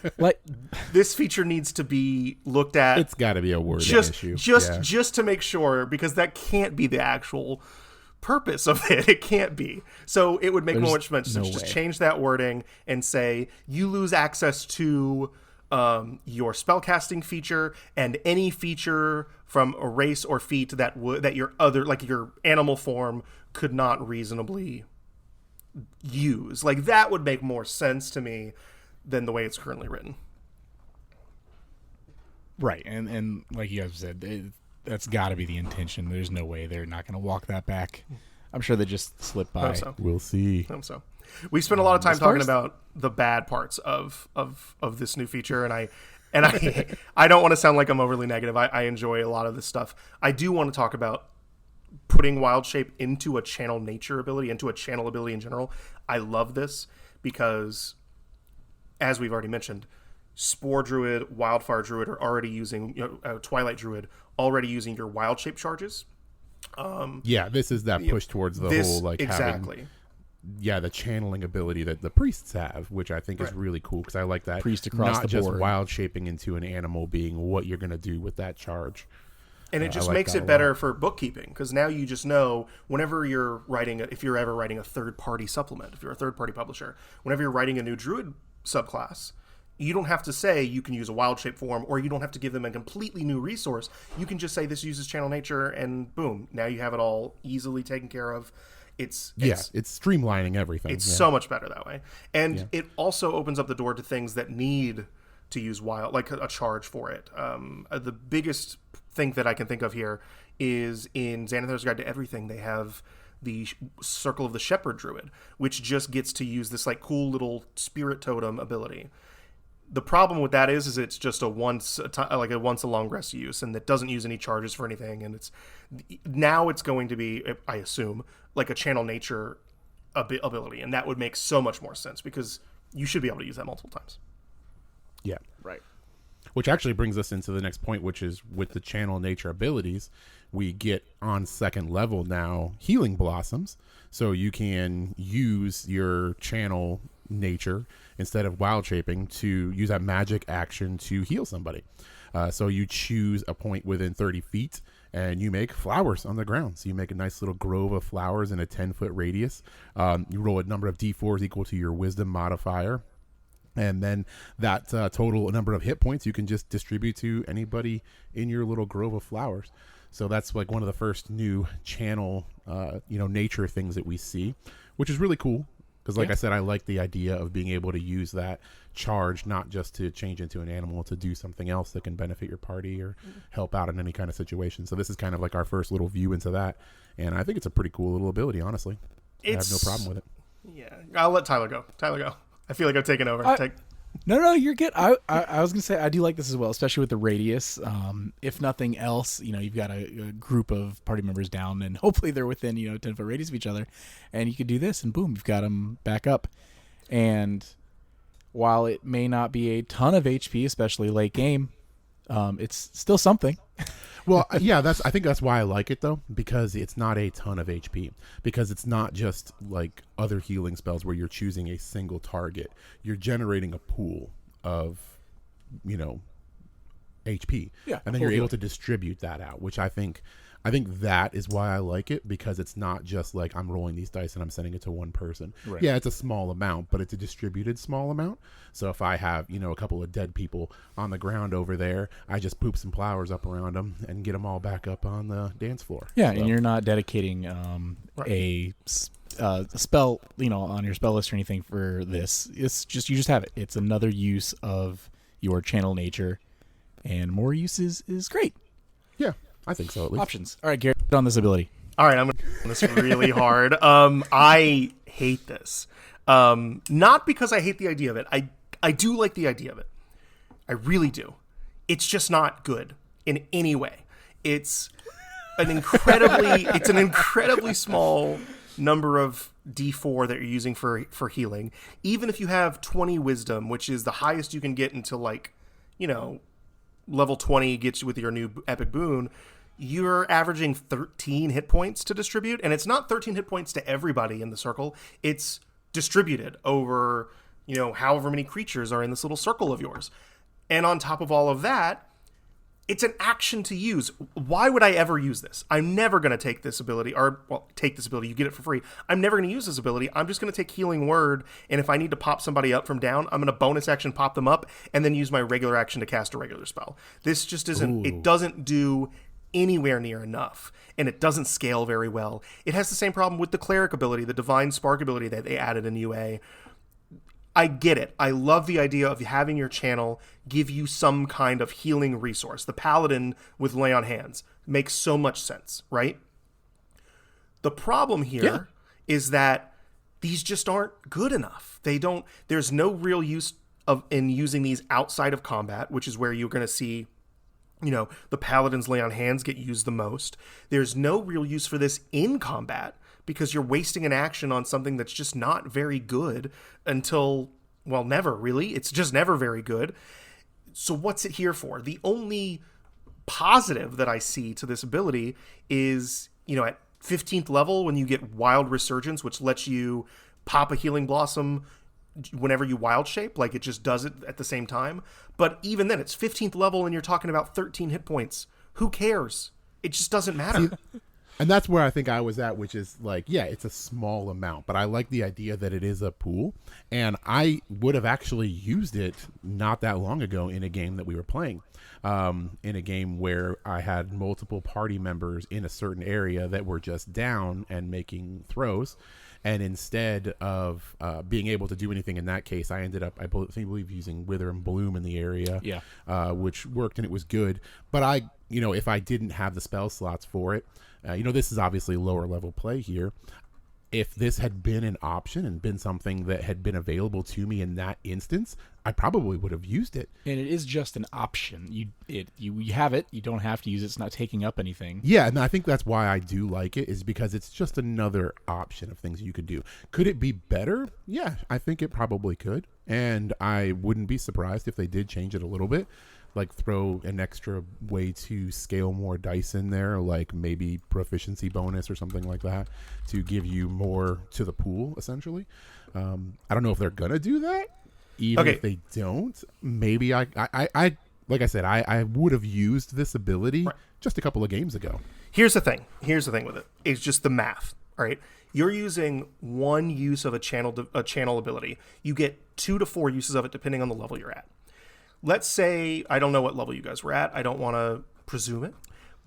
Speaker 3: this feature needs to be looked at.
Speaker 2: It's got to be a wording issue.
Speaker 3: Just to make sure, because that can't be the actual purpose of it. It can't be. So it would make more sense to just change that wording and say you lose access to your spellcasting feature and any feature from a race or feat that your other, like your animal form, could not reasonably use. Like, that would make more sense to me than the way it's currently written.
Speaker 1: Right, and like you guys said, that's got to be the intention. There's no way they're not going to walk that back. I'm sure they just slip by.
Speaker 3: So.
Speaker 2: We'll see.
Speaker 3: I hope so. We spent a lot of time talking about the bad parts of this new feature, and I don't want to sound like I'm overly negative. I enjoy a lot of this stuff. I do want to talk about putting wild shape into a channel nature ability, into a channel ability in general. I love this because, as we've already mentioned, Spore Druid, Wildfire Druid are already using, Twilight Druid already using your wild shape charges.
Speaker 2: This is that push towards the whole, like,
Speaker 3: exactly.
Speaker 2: the channeling ability that the priests have, which I think is really cool because I like that.
Speaker 1: Priest across
Speaker 2: not
Speaker 1: the
Speaker 2: just
Speaker 1: board.
Speaker 2: wild shaping into an animal being what you're going to do with that charge.
Speaker 3: And it just
Speaker 2: like
Speaker 3: makes
Speaker 2: that
Speaker 3: it
Speaker 2: a
Speaker 3: better
Speaker 2: lot.
Speaker 3: for bookkeeping because now you just know whenever you're writing, if you're ever writing a third-party supplement, if you're a third-party publisher, whenever you're writing a new Druid subclass, you don't have to say you can use a wild shape form, or you don't have to give them a completely new resource. You can just say this uses channel nature, and boom, now you have it all easily taken care of. It's
Speaker 2: streamlining everything.
Speaker 3: It's so much better that way. And it also opens up the door to things that need to use wild, like a charge for it. The biggest thing that I can think of here is in Xanathar's Guide to Everything, they have the Circle of the Shepherd Druid, which just gets to use this like cool little spirit totem ability. The problem with that is it's just a once a long rest use, and it doesn't use any charges for anything. And it's going to be, I assume, like a channel nature ability, and that would make so much more sense because you should be able to use that multiple times.
Speaker 2: Yeah.
Speaker 1: Right.
Speaker 2: Which actually brings us into the next point, which is with the channel nature abilities, we get on second level now healing blossoms. So you can use your channel nature instead of wild shaping to use that magic action to heal somebody. So you choose a point within 30 feet and you make flowers on the ground. So you make a nice little grove of flowers in a 10-foot radius. You roll a number of d4s equal to your wisdom modifier. And then that total number of hit points you can just distribute to anybody in your little grove of flowers. So that's like one of the first new channel, nature things that we see, which is really cool. Because like I said, I like the idea of being able to use that charge, not just to change into an animal, to do something else that can benefit your party or help out in any kind of situation. So this is kind of like our first little view into that. And I think it's a pretty cool little ability, honestly. I have no problem with it.
Speaker 3: Yeah. I'll let Tyler go. I feel like I've taken over.
Speaker 1: No, you're good. I was gonna say I do like this as well, especially with the radius. If nothing else, you've got a group of party members down, and hopefully they're within 10-foot radius of each other, and you could do this, and boom, you've got them back up. And while it may not be a ton of HP, especially late game, it's still something.
Speaker 2: Well, yeah, I think that's why I like it though, because it's not a ton of HP, because it's not just like other healing spells where you're choosing a single target. You're generating a pool of, HP. Yeah. And then you're able to distribute that out, which I think that is why I like it, because it's not just like I'm rolling these dice and I'm sending it to one person. Right. Yeah, it's a small amount, but it's a distributed small amount. So if I have, a couple of dead people on the ground over there, I just poop some flowers up around them and get them all back up on the dance floor.
Speaker 1: Yeah, so. And you're not dedicating a spell, on your spell list or anything for this. It's just, you just have it. It's another use of your channel nature, and more uses is great.
Speaker 2: Yeah. I think so, at least.
Speaker 1: Options. All right, Garrett, get on this ability.
Speaker 3: All right, I'm going to do this really hard. I hate this. Not because I hate the idea of it. I do like the idea of it. I really do. It's just not good in any way. It's an incredibly small number of D4 that you're using for healing. Even if you have 20 wisdom, which is the highest you can get until level 20 gets you with your new epic boon, you're averaging 13 hit points to distribute, and it's not 13 hit points to everybody in the circle. It's distributed over, however many creatures are in this little circle of yours. And on top of all of that, it's an action to use. Why would I ever use this? I'm never going to take this ability, take this ability. You get it for free. I'm never going to use this ability. I'm just going to take Healing Word, and if I need to pop somebody up from down, I'm going to bonus action pop them up, and then use my regular action to cast a regular spell. This just isn't, it doesn't do anywhere near enough, and it doesn't scale very well. It has the same problem with the Cleric ability, the Divine Spark ability that they added in UA. I get it. I love the idea of having your channel give you some kind of healing resource. The Paladin with Lay on Hands makes so much sense, right? The problem here is that these just aren't good enough. There's no real use in using these outside of combat, which is where you're going to see the Paladin's Lay on Hands get used the most. There's no real use for this in combat, because you're wasting an action on something that's just not very good never really. It's just never very good. So what's it here for? The only positive that I see to this ability is, at 15th level, when you get Wild Resurgence, which lets you pop a healing blossom whenever you wild shape, like it just does it at the same time. But even then, it's 15th level and you're talking about 13 hit points. Who cares? It just doesn't matter.
Speaker 2: And that's where I think I was at, which is like, yeah, it's a small amount, but I like the idea that it is a pool. And I would have actually used it not that long ago in a game that we were playing, in a game where I had multiple party members in a certain area that were just down and making throws. And instead of being able to do anything in that case, I ended up, I believe, using Wither and Bloom in the area, which worked and it was good. But if I didn't have the spell slots for it, this is obviously lower level play here. If this had been an option and been something that had been available to me in that instance, I probably would have used it.
Speaker 1: And it is just an option. You have it. You don't have to use it. It's not taking up anything.
Speaker 2: Yeah, and I think that's why I do like it, is because it's just another option of things you could do. Could it be better? Yeah, I think it probably could. And I wouldn't be surprised if they did change it a little bit. Like throw an extra way to scale more dice in there, like maybe proficiency bonus or something like that to give you more to the pool, essentially. I don't know if they're going to do that. Even if they don't, maybe I like I said, I would have used this ability just a couple of games ago.
Speaker 3: Here's the thing with it. It's just the math. All right. You're using one use of a channel ability. You get 2 to 4 uses of it depending on the level you're at. Let's say, I don't know what level you guys were at. I don't want to presume it.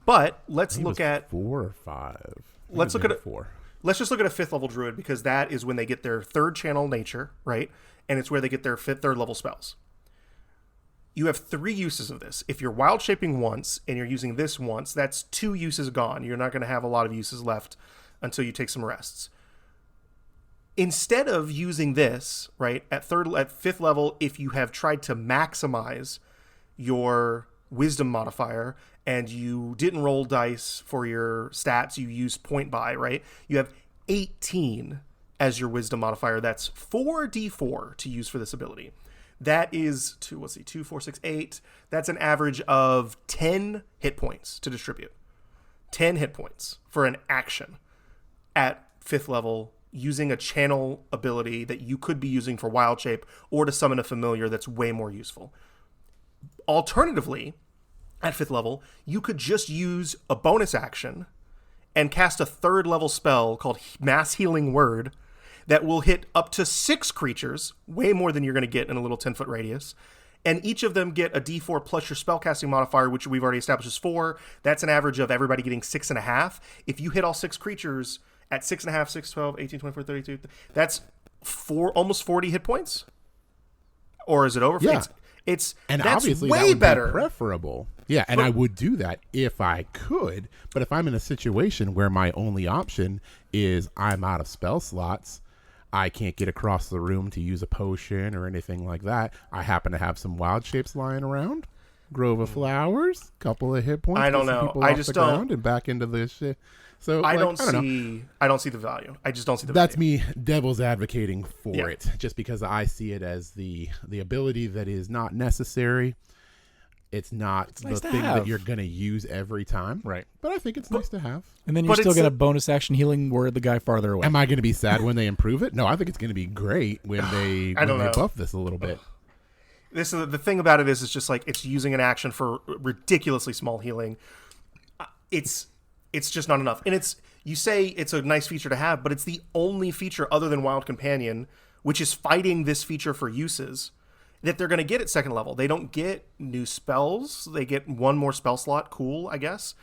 Speaker 3: But let's look at
Speaker 2: 4 or 5.
Speaker 3: Let's look at
Speaker 2: 4.
Speaker 3: Let's just look at a 5th level druid, because that is when they get their 3rd channel nature, right? And it's where they get their 3rd level spells. You have 3 uses of this. If you're wild shaping once and you're using this once, that's 2 uses gone. You're not going to have a lot of uses left until you take some rests. Instead of using this, right, at 5th level, if you have tried to maximize your wisdom modifier and you didn't roll dice for your stats, you used point buy, right? You have 18 as your wisdom modifier. That's 4d4 to use for this ability. That is 2, 4, 6, 8. That's an average of 10 hit points to distribute. 10 hit points for an action at 5th level, using a channel ability that you could be using for wild shape or to summon a familiar that's way more useful. Alternatively, at 5th level, you could just use a bonus action and cast a 3rd level spell called Mass Healing Word that will hit up to 6 creatures, way more than you're going to get in a little 10-foot radius. And each of them get a d4 plus your spellcasting modifier, which we've already established is 4. That's an average of everybody getting 6.5. If you hit all 6 creatures at 6.5, 6, 12, 18, 24, 32, that's almost 40 hit points? Or is it over?
Speaker 2: Yeah.
Speaker 3: That's
Speaker 2: obviously
Speaker 3: way
Speaker 2: that would
Speaker 3: better.
Speaker 2: Be preferable. Yeah, and I would do that if I could. But if I'm in a situation where my only option is I'm out of spell slots, I can't get across the room to use a potion or anything like that, I happen to have some wild shapes lying around, Grove of Flowers, couple of hit points.
Speaker 3: I don't know. I just don't.
Speaker 2: And back into this shit. So
Speaker 3: I don't see the value. I just don't see the value.
Speaker 2: That's me devil's advocating for it, just because I see it as the ability that is not necessary. It's not the thing that you're going to use every time.
Speaker 1: Right.
Speaker 2: But I think it's nice to have.
Speaker 1: And then you're still going to bonus action healing word the guy farther away.
Speaker 2: Am I going to be sad when they improve it? No, I think it's going to be great when they buff this a little bit.
Speaker 3: This is the thing about it is it's just like it's using an action for ridiculously small healing. It's just not enough. And you say it's a nice feature to have, but it's the only feature other than Wild Companion, which is fighting this feature for uses, that they're going to get at 2nd level. They don't get new spells. They get 1 more spell slot. Cool, I guess.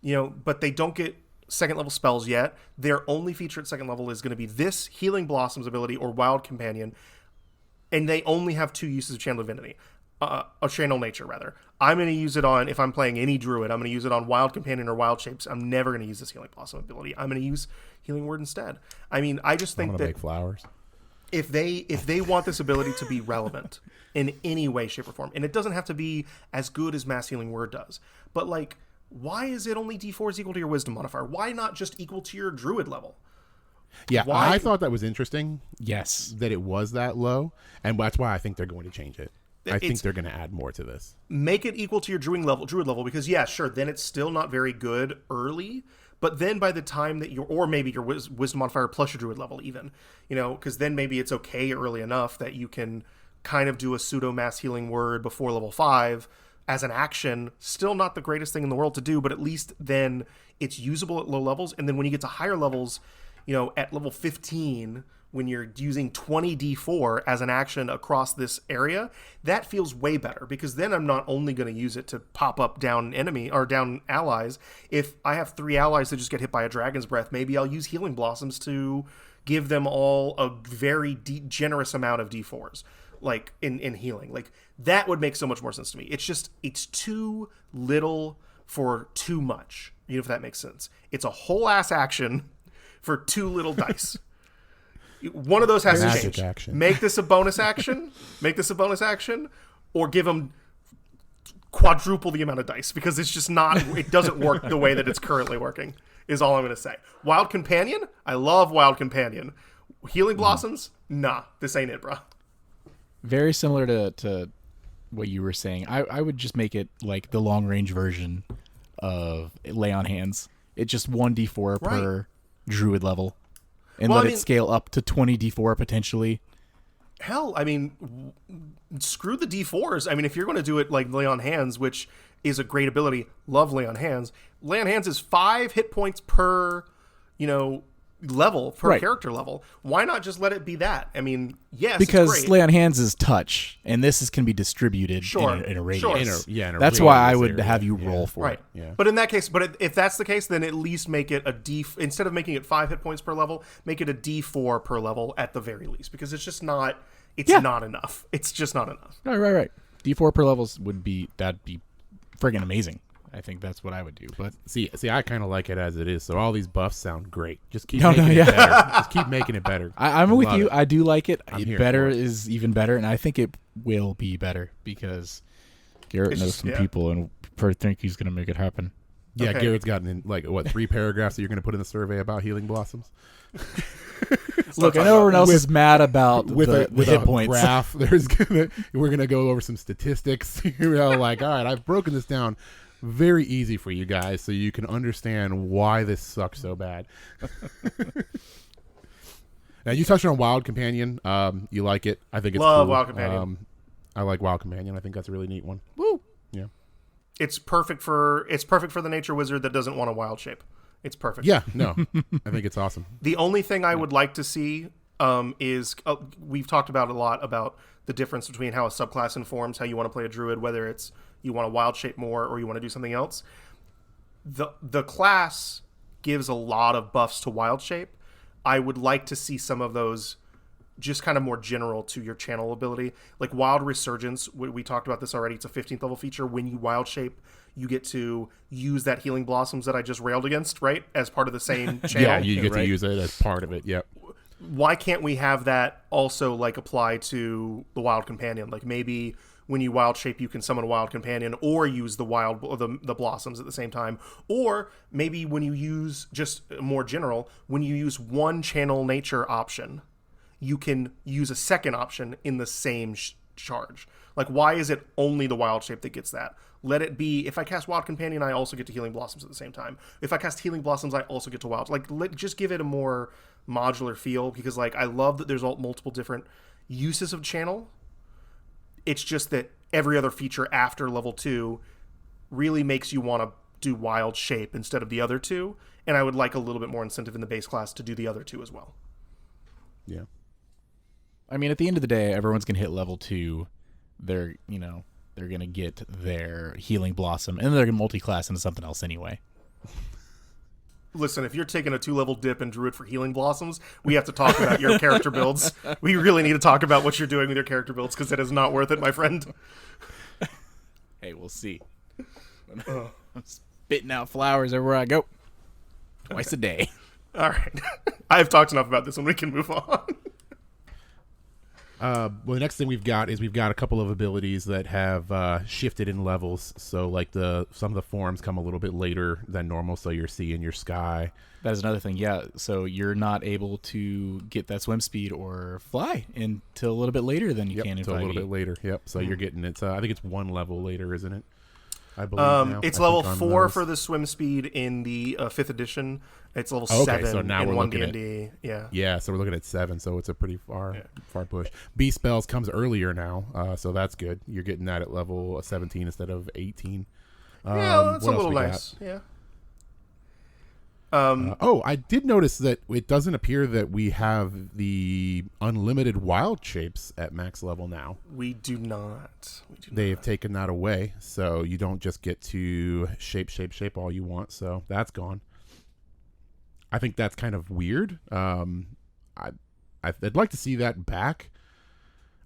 Speaker 3: But they don't get 2nd level spells yet. Their only feature at 2nd level is going to be this Healing Blossoms ability or Wild Companion. And they only have 2 uses of Channel Divinity. Or Channel Nature, rather. I'm going to use it on, if I'm playing any Druid, I'm going to use it on Wild Companion or Wild Shapes. I'm never going to use this Healing Blossom ability. I'm going to use Healing Word instead. I mean, I just think that
Speaker 2: make flowers.
Speaker 3: If they want this ability to be relevant in any way, shape, or form, and it doesn't have to be as good as Mass Healing Word does, but like, why is it only D4 is equal to your Wisdom modifier? Why not just equal to your Druid level?
Speaker 2: Yeah, I thought that was interesting.
Speaker 1: Yes.
Speaker 2: That it was that low, and that's why I think they're going to change it. I think they're going to add more to this.
Speaker 3: Make it equal to your Druid level, because yeah, sure, then it's still not very good early, But then by the time that or maybe your wisdom modifier plus your druid level even, because then maybe it's okay early enough that you can kind of do a pseudo mass healing word before level 5 as an action. Still not the greatest thing in the world to do, but at least then it's usable at low levels. And then when you get to higher levels, at level 15, when you're using 20 D4 as an action across this area, that feels way better, because then I'm not only going to use it to pop up down enemy or down allies. If I have 3 allies that just get hit by a dragon's breath, maybe I'll use healing blossoms to give them all a very generous amount of D4s, like in healing. Like, that would make so much more sense to me. It's too little for too much, if that makes sense. It's a whole ass action for too little dice. One of those has to change.
Speaker 2: Action.
Speaker 3: Make this a bonus action. Or give them quadruple the amount of dice, because it's just not. It doesn't work the way that it's currently working. Is all I'm going to say. Wild Companion. I love Wild Companion. Healing Blossoms. Nah, this ain't it, bro.
Speaker 1: Very similar to what you were saying. I would just make it like the long range version of Lay on Hands. It's just 1d4 per druid level. And let it scale up to 20 D4 potentially.
Speaker 3: Hell, screw the D4s. If you're going to do it like Lay on Hands, which is a great ability, love Lay on Hands. Lay on Hands is 5 hit points per, level, per character level. Why not just let it be that? Yes,
Speaker 1: because
Speaker 3: it's great.
Speaker 1: Lay on Hands is touch, and this can be distributed in a radius.
Speaker 3: Sure.
Speaker 1: That's why I would have you roll for it.
Speaker 2: Yeah.
Speaker 3: But in that case, if that's the case, then at least make it instead of making it 5 hit points per level, make it a D4 per level at the very least, because it's just not. It's not enough. It's just not enough.
Speaker 1: Right. D4 per levels that'd be friggin' amazing. I think that's what I would do. But
Speaker 2: see, I kind of like it as it is. So all these buffs sound great. Just keep making it better. Just keep making it better.
Speaker 1: I'm with you.
Speaker 2: It.
Speaker 1: I do like it. Better
Speaker 2: it.
Speaker 1: is even better, and I think it will be better because Garrett knows some people and think he's going to make it happen.
Speaker 2: Yeah, okay. Garrett's gotten 3 paragraphs that you're going to put in the survey about healing blossoms.
Speaker 1: Look, I know everyone else is mad about the hit points.
Speaker 2: Graph. We're gonna go over some statistics. All right, I've broken this down very easy for you guys, so you can understand why this sucks so bad. Now, you touched on Wild Companion. You like it? I think it's
Speaker 3: love
Speaker 2: cool.
Speaker 3: Wild Companion.
Speaker 2: I like Wild Companion. I think that's a really neat one.
Speaker 3: Woo!
Speaker 2: Yeah,
Speaker 3: it's perfect for the nature wizard that doesn't want a wild shape. It's perfect.
Speaker 2: Yeah, no, I think it's awesome.
Speaker 3: The only thing I would like to see is we've talked about a lot about the difference between how a subclass informs how you want to play a druid, whether it's you want a wild shape more or you want to do something else. The class gives a lot of buffs to wild shape. I would like to see some of those just kind of more general to your channel ability. Like Wild Resurgence, we talked about this already. It's a 15th level feature. When you wild shape, you get to use that Healing Blossoms that I just railed against, right? As part of the same channel.
Speaker 2: Yeah, you get to use it as part of it, yep.
Speaker 3: Why can't we have that also apply to the Wild Companion? Like maybe when you wild shape, you can summon a Wild Companion or use the blossoms at the same time. Or maybe when you use, just more general, when you use one channel nature option, you can use a second option in the same charge. Like, why is it only the wild shape that gets that? Let it be, if I cast Wild Companion, I also get to Healing Blossoms at the same time. If I cast Healing Blossoms, I also get to Wild. Just give it a more modular feel, because, I love that there's multiple different uses of channel. It's just that every other feature after level 2 really makes you want to do Wild Shape instead of the other two, and I would like a little bit more incentive in the base class to do the other two as well.
Speaker 2: Yeah.
Speaker 1: At the end of the day, everyone's going to hit level 2. They're going to get their Healing Blossom, and they're going to multi-class into something else anyway.
Speaker 3: Listen, if you're taking a 2-level dip in Druid for Healing Blossoms, we have to talk about your character builds. We really need to talk about what you're doing with your character builds, because it is not worth it, my friend.
Speaker 1: Hey, we'll see. I'm spitting out flowers everywhere I go. Twice a day.
Speaker 3: All right. I've talked enough about this one. We can move on.
Speaker 2: Well, the next thing we've got a couple of abilities that have shifted in levels. So, some of the forms come a little bit later than normal. So you're seeing your sky.
Speaker 1: That is another thing. Yeah. So you're not able to get that swim speed or fly until a little bit later than you can in 5e.
Speaker 2: A little bit later. Yep. So you're getting it. I think it's 1 level later, isn't it? I believe now.
Speaker 3: It's
Speaker 2: I
Speaker 3: level
Speaker 2: think on
Speaker 3: 4
Speaker 2: those.
Speaker 3: for the swim speed in the 5th edition. It's level
Speaker 2: Okay,
Speaker 3: 7
Speaker 2: so now
Speaker 3: in
Speaker 2: we're
Speaker 3: ONE
Speaker 2: looking at-
Speaker 3: DND. Yeah.
Speaker 2: Yeah, so we're looking at 7, so it's a pretty far push. B spells comes earlier now, so that's good. You're getting that at level 17 instead of 18.
Speaker 3: Yeah, that's a
Speaker 2: what else
Speaker 3: little
Speaker 2: we got?
Speaker 3: nice. Yeah.
Speaker 2: I did notice that it doesn't appear that we have the unlimited wild shapes at max level now.
Speaker 3: We do not.
Speaker 2: They've taken that away, so you don't just get to shape all you want, so that's gone. I think that's kind of weird. I'd like to see that back.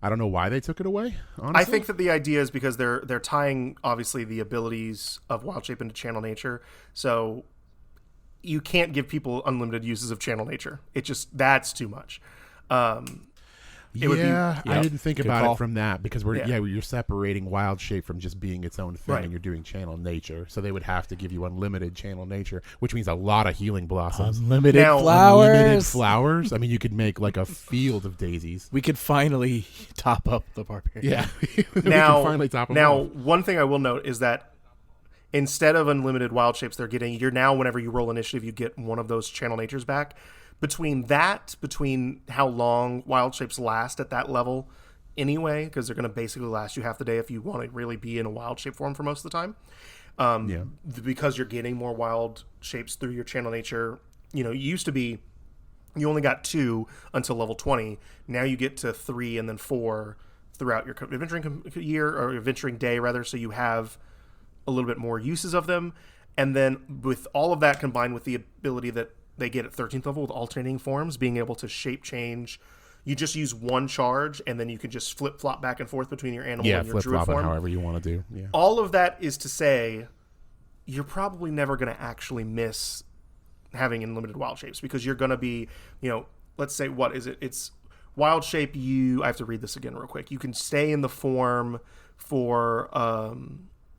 Speaker 2: I don't know why they took it away, honestly.
Speaker 3: I think that the idea is because they're tying, obviously, the abilities of wild shape into channel nature, so you can't give people unlimited uses of channel nature. That's too much. I didn't think about
Speaker 1: call.
Speaker 2: it from that because you're separating wild shape from just being its own thing,
Speaker 3: Right.
Speaker 2: and you're doing channel nature. So they would have to give you unlimited channel nature, which means a lot of healing blossoms.
Speaker 1: Unlimited
Speaker 3: Now-
Speaker 1: flowers.
Speaker 2: Unlimited flowers. I mean, you could make like a field of daisies.
Speaker 1: We could finally top up the barbarian.
Speaker 2: Yeah. We
Speaker 3: Now,
Speaker 2: can finally top them
Speaker 3: now
Speaker 2: off.
Speaker 3: one thing I will note is that instead of unlimited wild shapes, you're now, whenever you roll initiative, you get one of those channel natures back. Between how long wild shapes last at that level anyway, because they're going to basically last you half the day if you want to really be in a wild shape form for most of the time. Because you're getting more wild shapes through your channel nature. It used to be you only got 2 until level 20. Now you get to 3 and then 4 throughout your adventuring year, or adventuring day rather, so you have a little bit more uses of them. And then with all of that combined with the ability that they get at 13th level with alternating forms, being able to shape change, you just use one charge and then you can just flip-flop back and forth between your animal and your druid
Speaker 2: flip-flop
Speaker 3: form.
Speaker 2: however you want to do. Yeah.
Speaker 3: All of that is to say you're probably never going to actually miss having unlimited wild shapes, because you're going to be, let's say, what is it? It's wild shape. I have to read this again real quick. You can stay in the form for,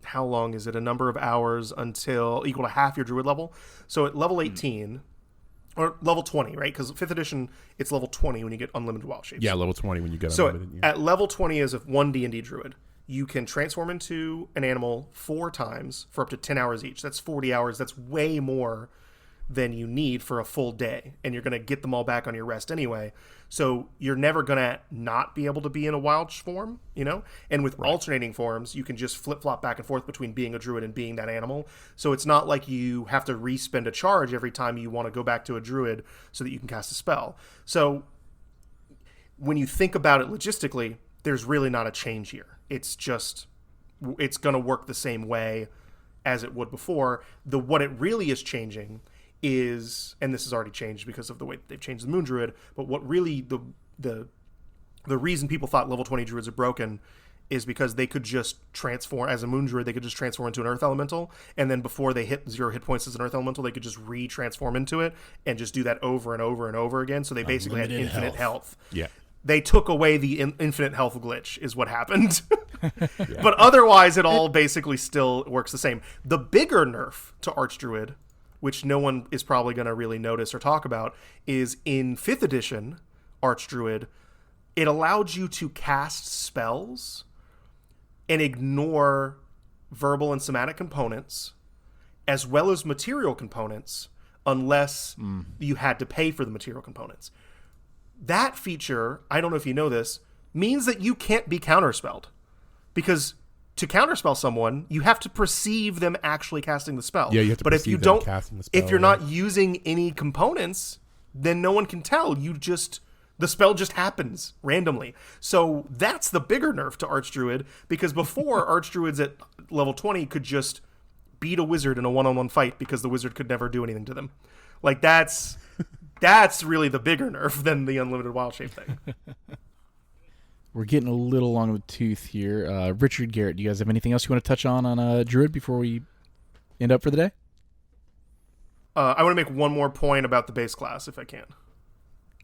Speaker 3: how long is it? A number of hours until equal to half your druid level. So at level 18, or level 20, right? Because 5th edition, it's level 20 when you get unlimited wild shapes.
Speaker 2: Yeah, level 20 when you get
Speaker 3: So
Speaker 2: unlimited.
Speaker 3: at level 20 as a ONE DND druid, you can transform into an animal 4 times for up to 10 hours each. That's 40 hours. That's way more than you need for a full day, and you're going to get them all back on your rest anyway. So you're never going to not be able to be in a wild form, And with alternating forms, you can just flip-flop back and forth between being a druid and being that animal. So it's not like you have to re-spend a charge every time you want to go back to a druid so that you can cast a spell. So when you think about it logistically, there's really not a change here. It's going to work the same way as it would before. What it really is changing is, and this has already changed because of the way that they've changed the Moon Druid, but what really the reason people thought level 20 druids are broken is because they could just transform, as a Moon Druid, they could just transform into an Earth Elemental, and then before they hit 0 hit points as an Earth Elemental, they could just re-transform into it and just do that over and over and over again, so they basically had infinite health.
Speaker 2: Yeah.
Speaker 3: They took away the infinite health glitch is what happened. But otherwise, it all basically still works the same. The bigger nerf to Archdruid, which no one is probably going to really notice or talk about, is in 5th edition Archdruid, it allowed you to cast spells and ignore verbal and somatic components as well as material components unless you had to pay for the material components. That feature, I don't know if you know this, means that you can't be counterspelled. Because to counterspell someone, you have to perceive them actually casting the spell.
Speaker 2: Yeah, you have to
Speaker 3: but if
Speaker 2: perceive
Speaker 3: you
Speaker 2: them
Speaker 3: don't,
Speaker 2: casting the spell,
Speaker 3: if you're not using any components, then no one can tell. The spell just happens randomly. So that's the bigger nerf to Archdruid, because before Archdruids at level 20 could just beat a wizard in a one-on-one fight because the wizard could never do anything to them. Like that's really the bigger nerf than the unlimited wild shape thing.
Speaker 1: We're getting a little long of the tooth here. Richard, Garrett, do you guys have anything else you want to touch on Druid before we end up for the day?
Speaker 3: I want to make one more point about the base class, if I can.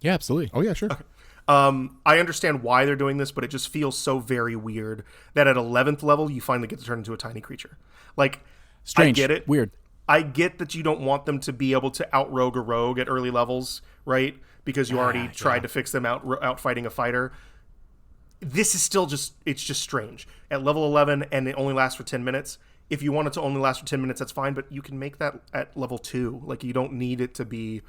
Speaker 1: Yeah, absolutely.
Speaker 2: Oh, yeah, sure.
Speaker 3: Okay. I understand why they're doing this, but it just feels so very weird that at 11th level, you finally get to turn into a tiny creature. Like,
Speaker 1: Strange.
Speaker 3: I get it.
Speaker 1: Weird.
Speaker 3: I get that you don't want them to be able to outrogue a rogue at early levels, right? Because you already tried to fix them out fighting a fighter. This is still it's just strange. At level 11, and it only lasts for 10 minutes, If you want it to only last for 10 minutes, that's fine, but you can make that at level 2. Like, you don't need it to be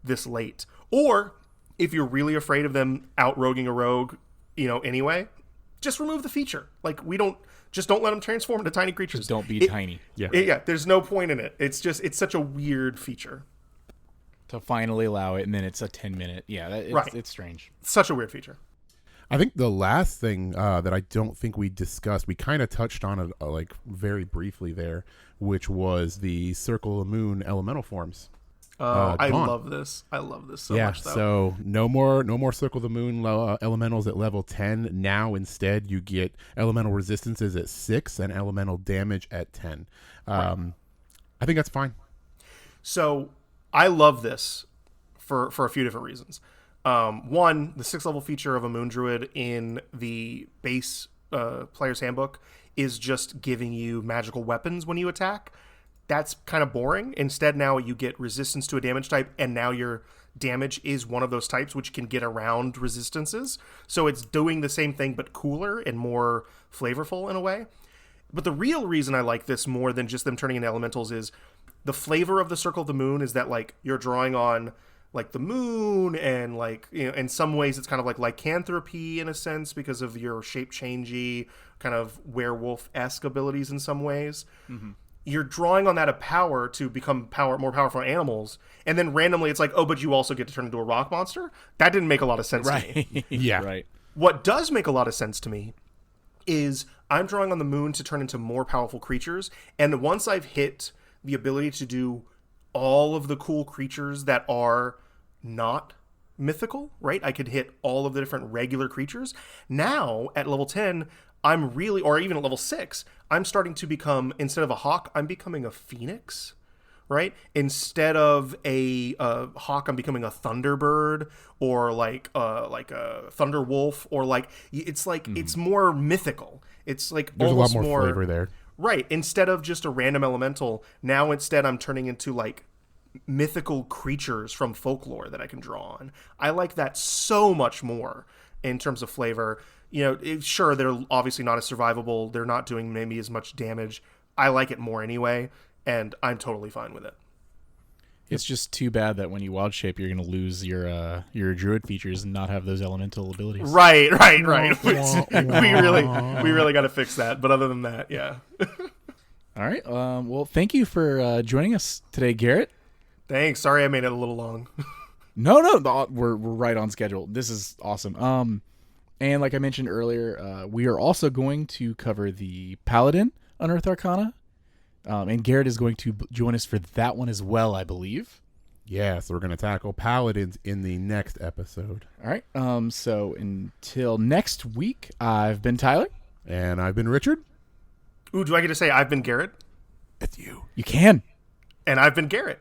Speaker 3: this late. Or, if you're really afraid of them out-roguing a rogue, anyway, just remove the feature. Like, just don't let them transform into tiny creatures.
Speaker 1: Just don't be tiny.
Speaker 3: Yeah, there's no point in it. It's such a weird feature.
Speaker 1: To finally allow it, and then it's a 10-minute. Yeah, it's strange.
Speaker 3: Such a weird feature.
Speaker 2: I think the last thing that I don't think we discussed, we kind of touched on it like very briefly there, which was the Circle of the Moon elemental forms.
Speaker 3: I love this. I love this so much. Though.
Speaker 2: So no more Circle of the Moon elementals at level 10. Now instead you get elemental resistances at 6 and elemental damage at 10. I think that's fine.
Speaker 3: So I love this for a few different reasons. One, the 6th level feature of a Moon Druid in the base player's handbook is just giving you magical weapons when you attack. That's kind of boring. Instead, now you get resistance to a damage type, and now your damage is one of those types which can get around resistances. So it's doing the same thing but cooler and more flavorful in a way. But the real reason I like this more than just them turning into elementals is the flavor of the Circle of the Moon is that, like, you're drawing on like the moon, and like, in some ways it's kind of like lycanthropy in a sense because of your shape changey kind of werewolf-esque abilities in some ways. Mm-hmm. You're drawing on that power to become more powerful animals, and then randomly it's like, oh, but you also get to turn into a rock monster? That didn't make a lot of sense to me.
Speaker 2: Yeah.
Speaker 1: Right.
Speaker 3: What does make a lot of sense to me is I'm drawing on the moon to turn into more powerful creatures, and once I've hit the ability to do all of the cool creatures that are not mythical, right? I could hit all of the different regular creatures. Now, at level 10, I'm really, or even at level 6, I'm starting to become, instead of a hawk, I'm becoming a phoenix, right? Instead of a hawk, I'm becoming a thunderbird, or like a thunder wolf, or like, it's like, it's more mythical. It's like
Speaker 2: there's
Speaker 3: almost
Speaker 2: a lot more flavor there.
Speaker 3: Right. Instead of just a random elemental, now instead I'm turning into like mythical creatures from folklore that I can draw on. I like that so much more in terms of flavor. Sure, they're obviously not as survivable. They're not doing maybe as much damage. I like it more anyway, and I'm totally fine with it.
Speaker 1: It's just too bad that when you wild shape, you're going to lose your druid features and not have those elemental abilities.
Speaker 3: Right. we really got to fix that. But other than that, yeah.
Speaker 1: All right. Well, thank you for joining us today, Garrett.
Speaker 3: Thanks. Sorry I made it a little long.
Speaker 1: No, we're right on schedule. This is awesome. And like I mentioned earlier, we are also going to cover the Paladin Unearthed Arcana. And Garrett is going to join us for that one as well, I believe.
Speaker 2: Yeah, so we're going to tackle Paladins in the next episode.
Speaker 1: All right. So until next week, I've been Tyler.
Speaker 2: And I've been Richard.
Speaker 3: Ooh, do I get to say I've been Garrett?
Speaker 2: It's you.
Speaker 1: You can.
Speaker 3: And I've been Garrett.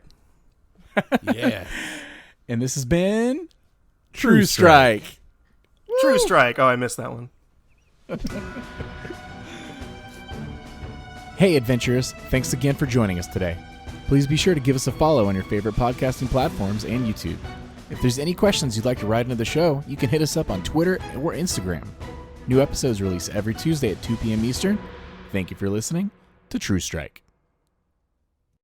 Speaker 2: Yeah.
Speaker 1: And this has been True Strike.
Speaker 3: True Strike. Oh, I missed that one.
Speaker 1: Hey, adventurers. Thanks again for joining us today. Please be sure to give us a follow on your favorite podcasting platforms and YouTube. If there's any questions you'd like to write into the show, you can hit us up on Twitter or Instagram. New episodes release every Tuesday at 2 p.m. Eastern. Thank you for listening to True Strike.